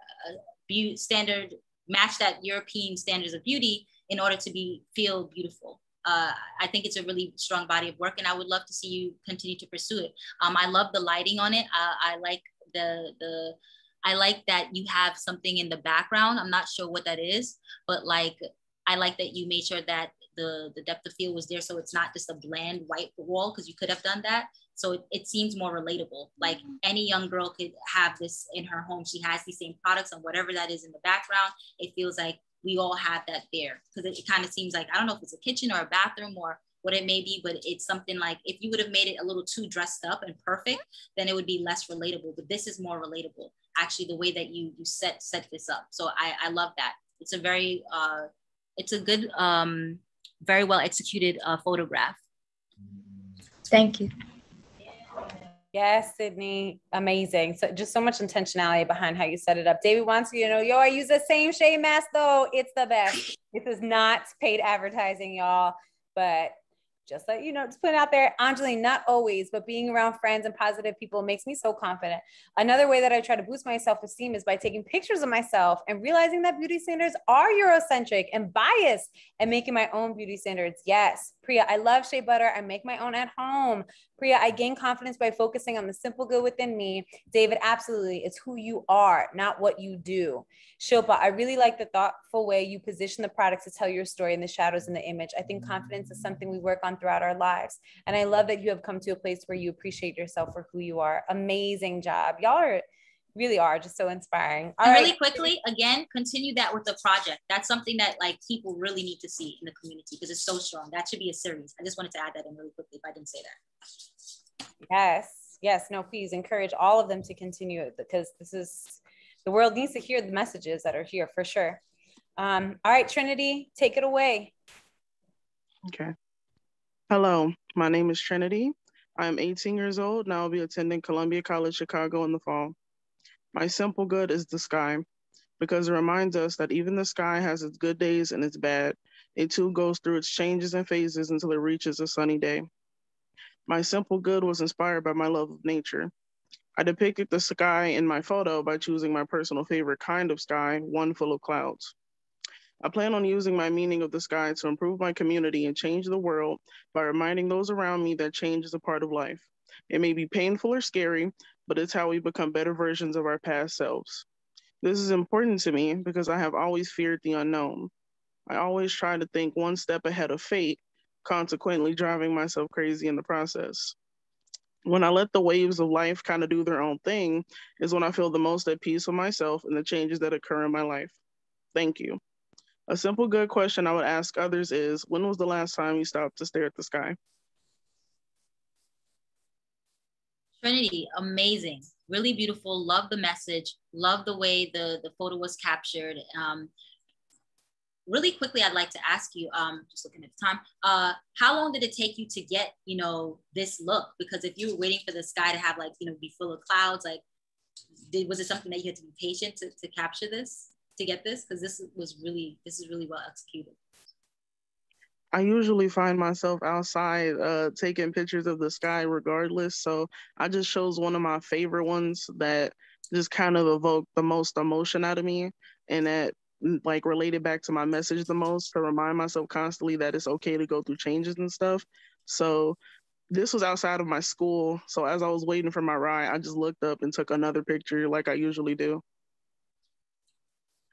beauty standard, match that European standards of beauty in order to feel beautiful. I think it's a really strong body of work, and I would love to see you continue to pursue it. I love the lighting on it. I like I like that you have something in the background. I'm not sure what that is, but like I like that you made sure that the depth of field was there, so it's not just a bland white wall, because you could have done that. So it seems more relatable. Like any young girl could have this in her home. She has these same products and whatever that is in the background. It feels like we all have that there, because it kind of seems like, I don't know if it's a kitchen or a bathroom or what it may be, but it's something like, if you would have made it a little too dressed up and perfect, then it would be less relatable. But this is more relatable, actually, the way that you set this up. So I love that. It's a very, it's a good, very well executed photograph. Thank you. Yes, Sydney, amazing. So just so much intentionality behind how you set it up. David wants you to know, yo, I use the same shade mask though. It's the best. This is not paid advertising, y'all, but just let you know, just put it out there. Anjali, not always, but being around friends and positive people makes me so confident. Another way that I try to boost my self-esteem is by taking pictures of myself and realizing that beauty standards are Eurocentric and biased, and making my own beauty standards. Yes, Priya, I love shea butter. I make my own at home. Priya, I gain confidence by focusing on the simple good within me. David, absolutely. It's who you are, not what you do. Shilpa, I really like the thoughtful way you position the products to tell your story in the shadows in the image. I think confidence is something we work on throughout our lives. And I love that you have come to a place where you appreciate yourself for who you are. Amazing job. Y'all really are just so inspiring. All and right. Really quickly, again, continue that with the project. That's something that like people really need to see in the community, because it's so strong. That should be a series. I just wanted to add that in really quickly if I didn't say that. Yes, no, please encourage all of them to continue it, because the world needs to hear the messages that are here for sure. All right, Trinity, take it away. Okay. Hello, my name is Trinity. I am 18 years old and I will be attending Columbia College Chicago in the fall. My simple good is the sky, because it reminds us that even the sky has its good days and its bad. It too goes through its changes and phases until it reaches a sunny day. My simple good was inspired by my love of nature. I depicted the sky in my photo by choosing my personal favorite kind of sky, one full of clouds. I plan on using my meaning of the sky to improve my community and change the world by reminding those around me that change is a part of life. It may be painful or scary, but it's how we become better versions of our past selves. This is important to me because I have always feared the unknown. I always try to think one step ahead of fate, consequently driving myself crazy in the process. When I let the waves of life kind of do their own thing is when I feel the most at peace with myself and the changes that occur in my life. Thank you. A simple good question I would ask others is, when was the last time you stopped to stare at the sky? Trinity, amazing. Really beautiful. Love the message. Love the way the photo was captured. Really quickly, I'd like to ask you, just looking at the time, how long did it take you to get, this look? Because if you were waiting for the sky to have be full of clouds, was it something that you had to be patient to capture this, to get this? Because this is really well executed. I usually find myself outside taking pictures of the sky regardless. So I just chose one of my favorite ones that just kind of evoked the most emotion out of me, and that related back to my message the most, to remind myself constantly that it's okay to go through changes and stuff. So this was outside of my school. So as I was waiting for my ride, I just looked up and took another picture like I usually do.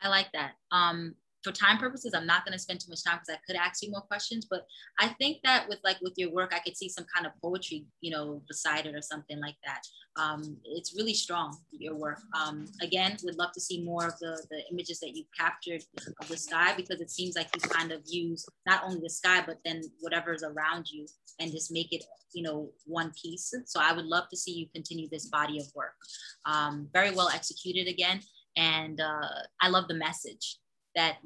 I like that. for time purposes, I'm not going to spend too much time because I could ask you more questions, but I think that with your work, I could see some kind of poetry, beside it or something like that. It's really strong, your work. Again, we'd love to see more of the images that you captured of the sky, because it seems like you kind of use not only the sky, but then whatever's around you and just make it, one piece. So I would love to see you continue this body of work. Very well executed again. And I love the message that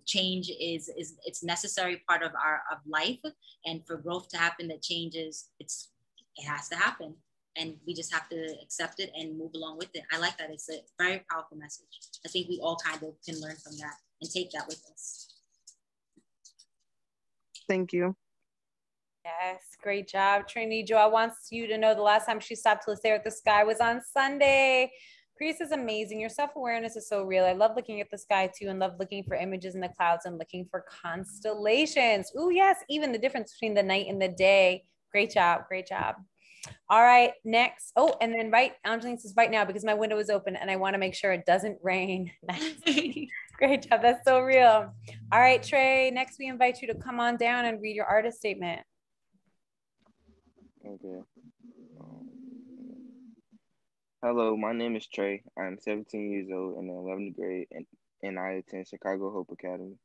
change is it's necessary part of life, and for growth to happen, that change it has to happen, and we just have to accept it and move along with it. I like that. It's a very powerful message. I think we all kind of can learn from that and take that with us. Thank you. Yes, great job, Trinity. Joelle wants you to know the last time she stopped to stare at the sky was on Sunday. Prius is amazing. Your self-awareness is so real. I love looking at the sky too, and love looking for images in the clouds and looking for constellations. Oh yes, even the difference between the night and the day. Great job, great job. All right, next. Oh, and then Angeline says right now, because my window is open and I want to make sure it doesn't rain. Great job, that's so real. All right, Trey, next we invite you to come on down and read your artist statement. Okay. Hello, my name is Trey. I am 17 years old in the 11th grade, and I attend Chicago Hope Academy.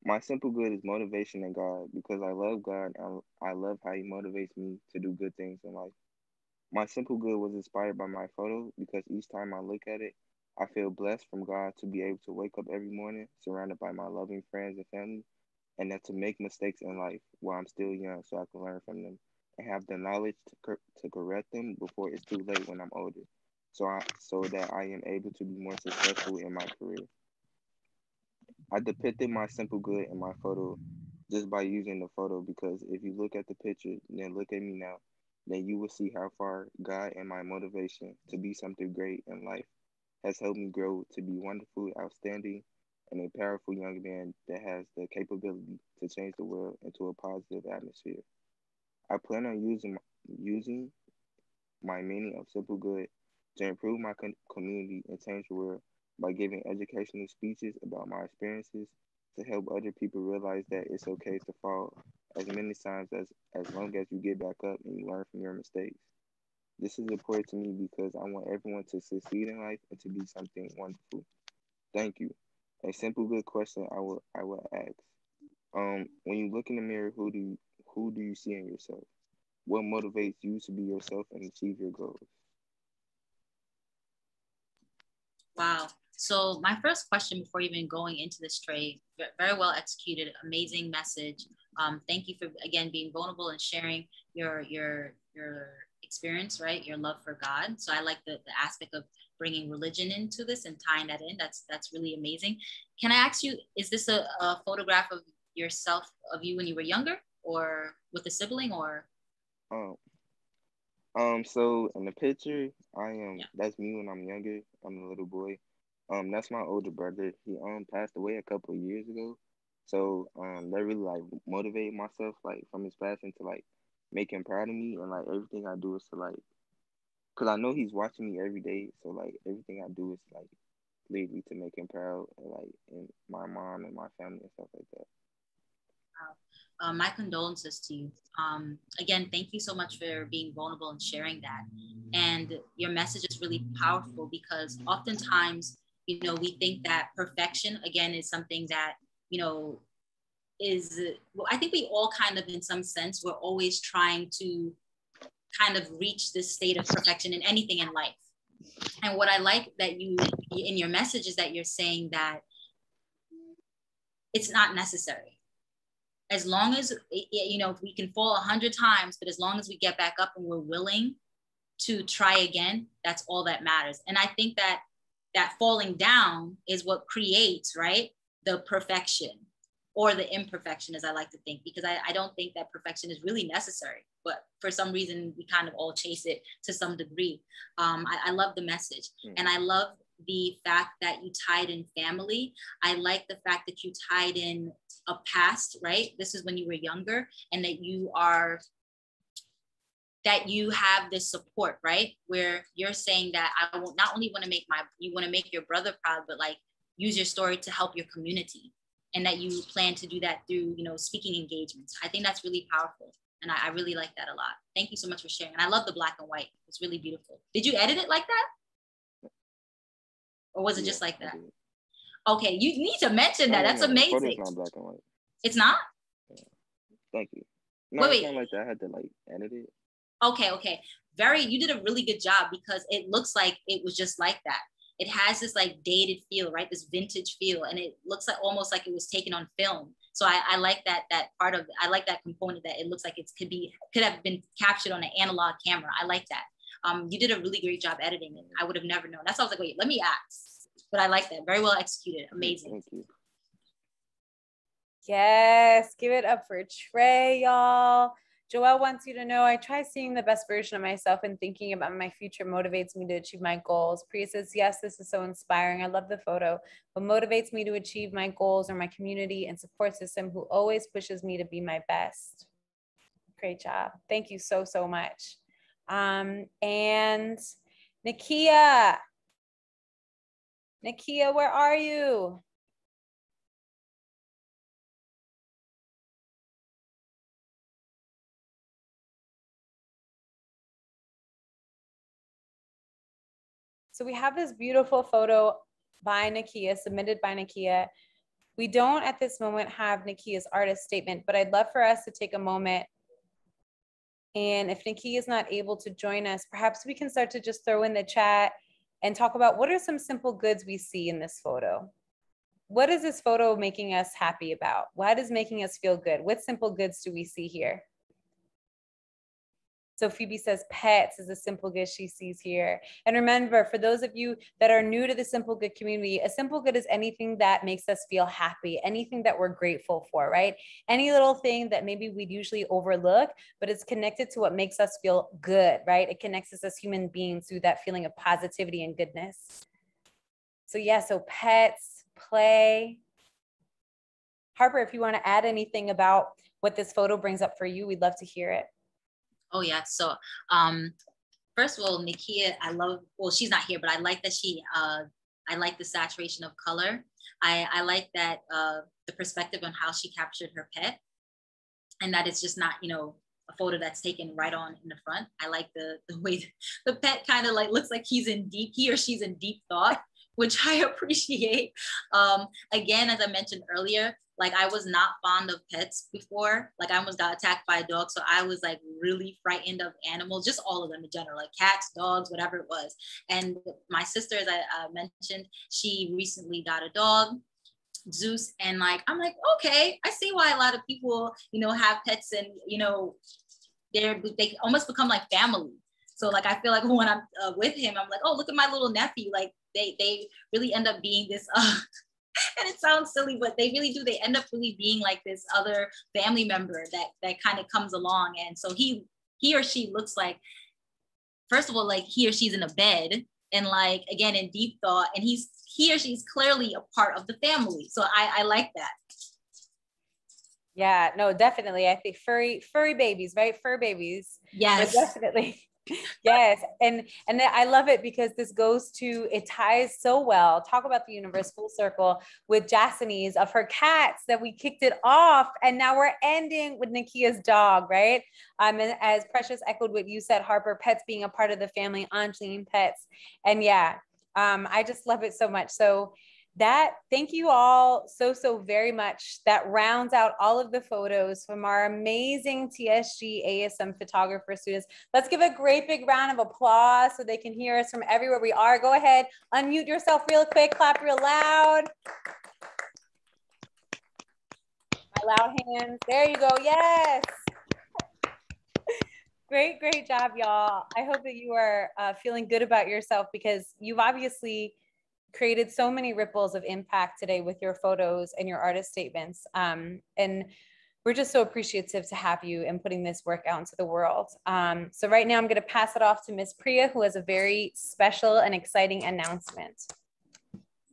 My simple good is motivation in God, because I love God and I love how He motivates me to do good things in life. My simple good was inspired by my photo, because each time I look at it, I feel blessed from God to be able to wake up every morning surrounded by my loving friends and family, and that to make mistakes in life while I'm still young so I can learn from them and have the knowledge to correct them before it's too late when I'm older. So that I am able to be more successful in my career. I depicted my simple good in my photo just by using the photo, because if you look at the picture, then look at me now, then you will see how far God and my motivation to be something great in life has helped me grow to be wonderful, outstanding, and a powerful young man that has the capability to change the world into a positive atmosphere. I plan on using my meaning of simple good to improve my community and change the world by giving educational speeches about my experiences to help other people realize that it's okay to fall as many times as long as you get back up and you learn from your mistakes. This is important to me because I want everyone to succeed in life and to be something wonderful. Thank you. A simple good question I will ask. When you look in the mirror, who do you see in yourself? What motivates you to be yourself and achieve your goals? Wow. So my first question before even going into this, Trey, very well executed, amazing message. Thank you for, again, being vulnerable and sharing your experience, right? Your love for God. So I like the aspect of bringing religion into this and tying that in. That's really amazing. Can I ask you, is this a photograph of yourself, of you when you were younger, or with a sibling, or? So in the picture, that's me when I'm younger. I'm a little boy. That's my older brother. He passed away a couple of years ago. So that really like motivated myself, like from his passing, to like make him proud of me, and like everything I do is to like, cause I know he's watching me every day. So like everything I do is like lead to make him proud, and like and my mom and my family and stuff like that. My condolences to you. Again, thank you so much for being vulnerable and sharing that. And your message is really powerful, because oftentimes, we think that perfection, again, is something that, I think we all kind of, in some sense, we're always trying to kind of reach this state of perfection in anything in life. And what I like that you, in your message, is that you're saying that it's not necessary. As long as, if we can fall 100 times, but as long as we get back up and we're willing to try again, that's all that matters. And I think that falling down is what creates, right, the perfection or the imperfection, as I like to think, because I don't think that perfection is really necessary, but for some reason we kind of all chase it to some degree. I love the message, and I love the fact that you tied in family. I like the fact that you tied in a past, right? This is when you were younger, and that you have this support, right? Where you're saying that I will not only want to make you want to make your brother proud, but like use your story to help your community and that you plan to do that through, you know, speaking engagements. I think that's really powerful. And I really like that a lot. Thank you so much for sharing. And I love the black and white. It's really beautiful. Did you edit it like that? Or was it just like that? Okay, you need to mention that. That's amazing. The photo's not black and white. It's not? Yeah. Thank you. No, wait. It's not like that. I had to like edit it. Okay. You did a really good job because it looks like it was just like that. It has this like dated feel, right? This vintage feel. And it looks like almost like it was taken on film. So I like that part of, I like that component that it looks like it could have been captured on an analog camera. I like that. You did a really great job editing it. I would have never known. That's why I was like, wait, let me ask. But I like that. Very well executed. Amazing. Thank you. Yes, give it up for Trey, y'all. Joelle wants you to know, I try seeing the best version of myself and thinking about my future motivates me to achieve my goals. Priya says, yes, this is so inspiring. I love the photo. What motivates me to achieve my goals are my community and support system who always pushes me to be my best. Great job. Thank you so, so much. And Nakia, where are you? So we have this beautiful photo by Nakia, submitted by Nakia. We don't at this moment have Nakia's artist statement, but I'd love for us to take a moment. And if Nakia is not able to join us, perhaps we can start to just throw in the chat and talk about what are some simple goods we see in this photo. What is this photo making us happy about? What is making us feel good? What simple goods do we see here? So Phoebe says pets is a simple good she sees here. And remember, for those of you that are new to the Simple Good community, a simple good is anything that makes us feel happy, anything that we're grateful for, right? Any little thing that maybe we'd usually overlook, but it's connected to what makes us feel good, right? It connects us as human beings through that feeling of positivity and goodness. So yeah, so pets, play. Harper, if you want to add anything about what this photo brings up for you, we'd love to hear it. Oh yeah, so first of all, Nakia, well, she's not here, but I like that I like the saturation of color. I like that the perspective on how she captured her pet, and that it's just not, you know, a photo that's taken right on in the front. I like the way the pet kind of like looks like he or she's in deep thought, which I appreciate. Again, as I mentioned earlier, like I was not fond of pets before. Like I almost got attacked by a dog. So I was like really frightened of animals, just all of them in general, like cats, dogs, whatever it was. And my sister, as I mentioned, she recently got a dog, Zeus. And like, I'm like, okay, I see why a lot of people, you know, have pets and, you know, they almost become like family. So like, I feel like when I'm with him, I'm like, oh, look at my little nephew. Like they really end up being this, and it sounds silly, but they really do. They end up really being like this other family member that kind of comes along. And so he or she looks like, first of all, like he or she's in a bed and like, again, in deep thought, and he or she's clearly a part of the family. So I like that. Yeah, no, definitely. I think furry babies, right? Fur babies. Yes. But definitely. Yes. And I love it because this goes to, it ties so well. Talk about the universe full circle with Jasmine's of her cats that we kicked it off. And now we're ending with Nakia's dog, right? And as Precious echoed what you said, Harper, pets being a part of the family, Angeline pets. And yeah, I just love it so much. So thank you all so very much. That rounds out all of the photos from our amazing TSG ASM photographer students. Let's give a great big round of applause so they can hear us from everywhere we are. Go ahead, unmute yourself real quick, clap real loud. My loud hands, there you go, yes. Great job, y'all. I hope that you are feeling good about yourself because you've obviously created so many ripples of impact today with your photos and your artist statements. And we're just so appreciative to have you and putting this work out into the world. So right now I'm gonna pass it off to Ms. Priya, who has a very special and exciting announcement.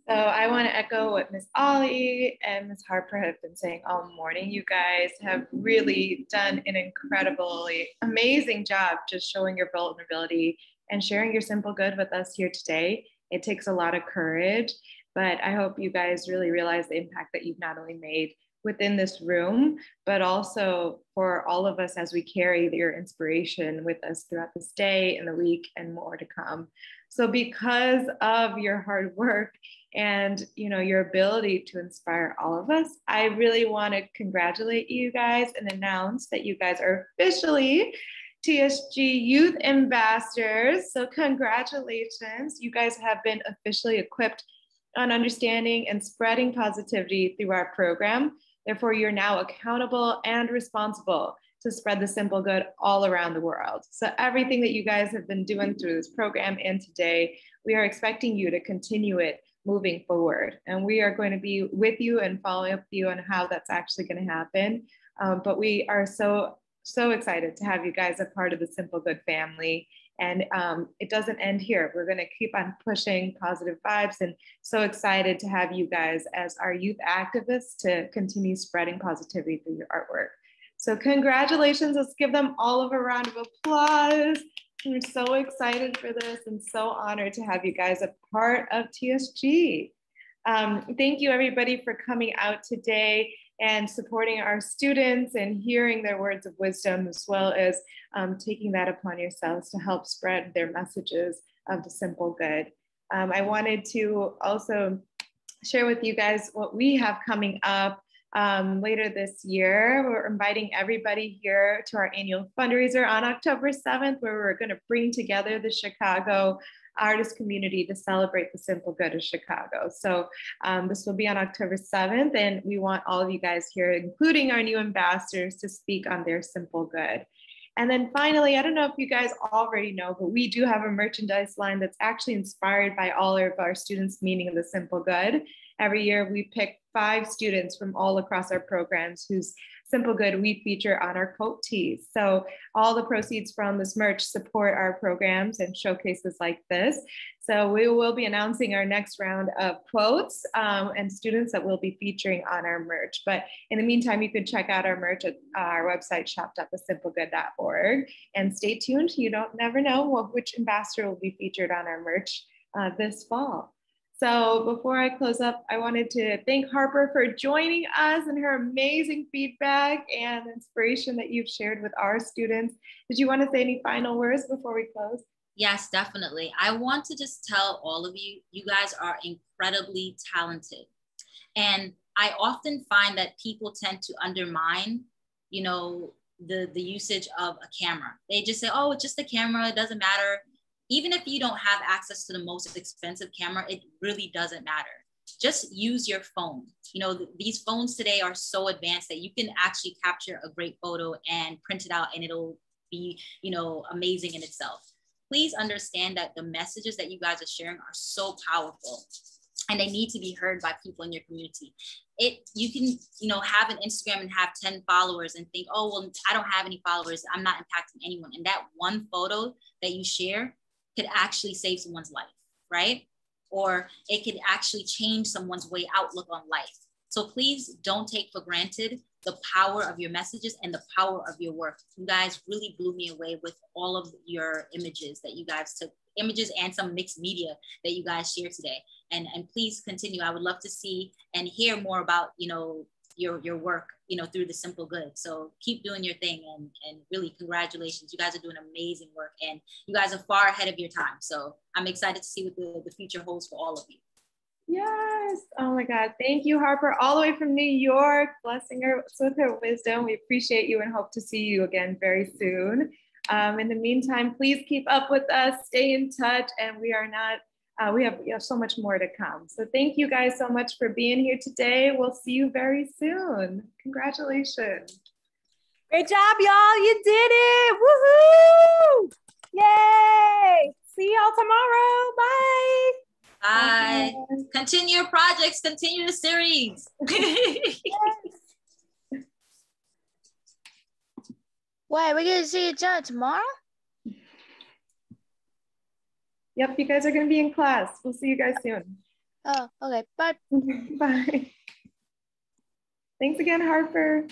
So I want to echo what Ms. Ollie and Ms. Harper have been saying all morning. You guys have really done an incredibly amazing job just showing your vulnerability and sharing your simple good with us here today. It takes a lot of courage, but I hope you guys really realize the impact that you've not only made within this room, but also for all of us as we carry your inspiration with us throughout this day and the week and more to come. So because of your hard work and your ability to inspire all of us, I really want to congratulate you guys and announce that you guys are officially TSG Youth Ambassadors. So congratulations, you guys have been officially equipped on understanding and spreading positivity through our program. Therefore, you're now accountable and responsible to spread the simple good all around the world. So everything that you guys have been doing through this program and today, we are expecting you to continue it moving forward. And we are going to be with you and following up with you on how that's actually going to happen. But we are so excited to have you guys a part of the Simple Good family. And it doesn't end here. We're going to keep on pushing positive vibes, and so excited to have you guys as our youth activists to continue spreading positivity through your artwork. So congratulations. Let's give them all of a round of applause. We're so excited for this and so honored to have you guys a part of TSG. Thank you everybody for coming out today and supporting our students and hearing their words of wisdom, as well as taking that upon yourselves to help spread their messages of the simple good. I wanted to also share with you guys what we have coming up later this year. We're inviting everybody here to our annual fundraiser on October 7th, where we're going to bring together the Chicago artist community to celebrate the simple good of Chicago. So this will be on October 7th, and we want all of you guys here, including our new ambassadors, to speak on their simple good. And then finally, I don't know if you guys already know, but we do have a merchandise line that's actually inspired by all of our students' meaning of the simple good. Every year we pick 5 students from all across our programs whose simple good we feature on our coat tees. So all the proceeds from this merch support our programs and showcases like this. So we will be announcing our next round of quotes and students that we'll be featuring on our merch. But in the meantime, you can check out our merch at our website, shop.thesimplegood.org, and stay tuned. You never know which ambassador will be featured on our merch this fall. So before I close up, I wanted to thank Harper for joining us and her amazing feedback and inspiration that you've shared with our students. Did you want to say any final words before we close? Yes, definitely. I want to just tell all of you, you guys are incredibly talented. And I often find that people tend to undermine, the usage of a camera. They just say, oh, it's just a camera, it doesn't matter. Even if you don't have access to the most expensive camera, it really doesn't matter. Just use your phone. These phones today are so advanced that you can actually capture a great photo and print it out, and it'll be, amazing in itself. Please understand that the messages that you guys are sharing are so powerful, and they need to be heard by people in your community. You can, have an Instagram and have 10 followers and think, oh, well, I don't have any followers, I'm not impacting anyone. And that one photo that you share could actually save someone's life, right? Or it could actually change someone's outlook on life. So please don't take for granted the power of your messages and the power of your work. You guys really blew me away with all of your images that you guys took, images and some mixed media that you guys shared today. And please continue. I would love to see and hear more about, your work, through the simple good. So keep doing your thing, and really congratulations. You guys are doing amazing work, and you guys are far ahead of your time. So I'm excited to see what the future holds for all of you. Yes. Oh my God. Thank you, Harper, all the way from New York, blessing us with her wisdom. We appreciate you and hope to see you again very soon. In the meantime, please keep up with us, stay in touch, and we have so much more to come. So thank you guys so much for being here today. We'll see you very soon. Congratulations. Great job, y'all. You did it. Woohoo! Yay! See y'all tomorrow. Bye. Bye. Continue your projects, continue the series. Wait, we're gonna see each other tomorrow? Yep, you guys are going to be in class. We'll see you guys soon. Oh, okay. Bye. Bye. Thanks again, Harper.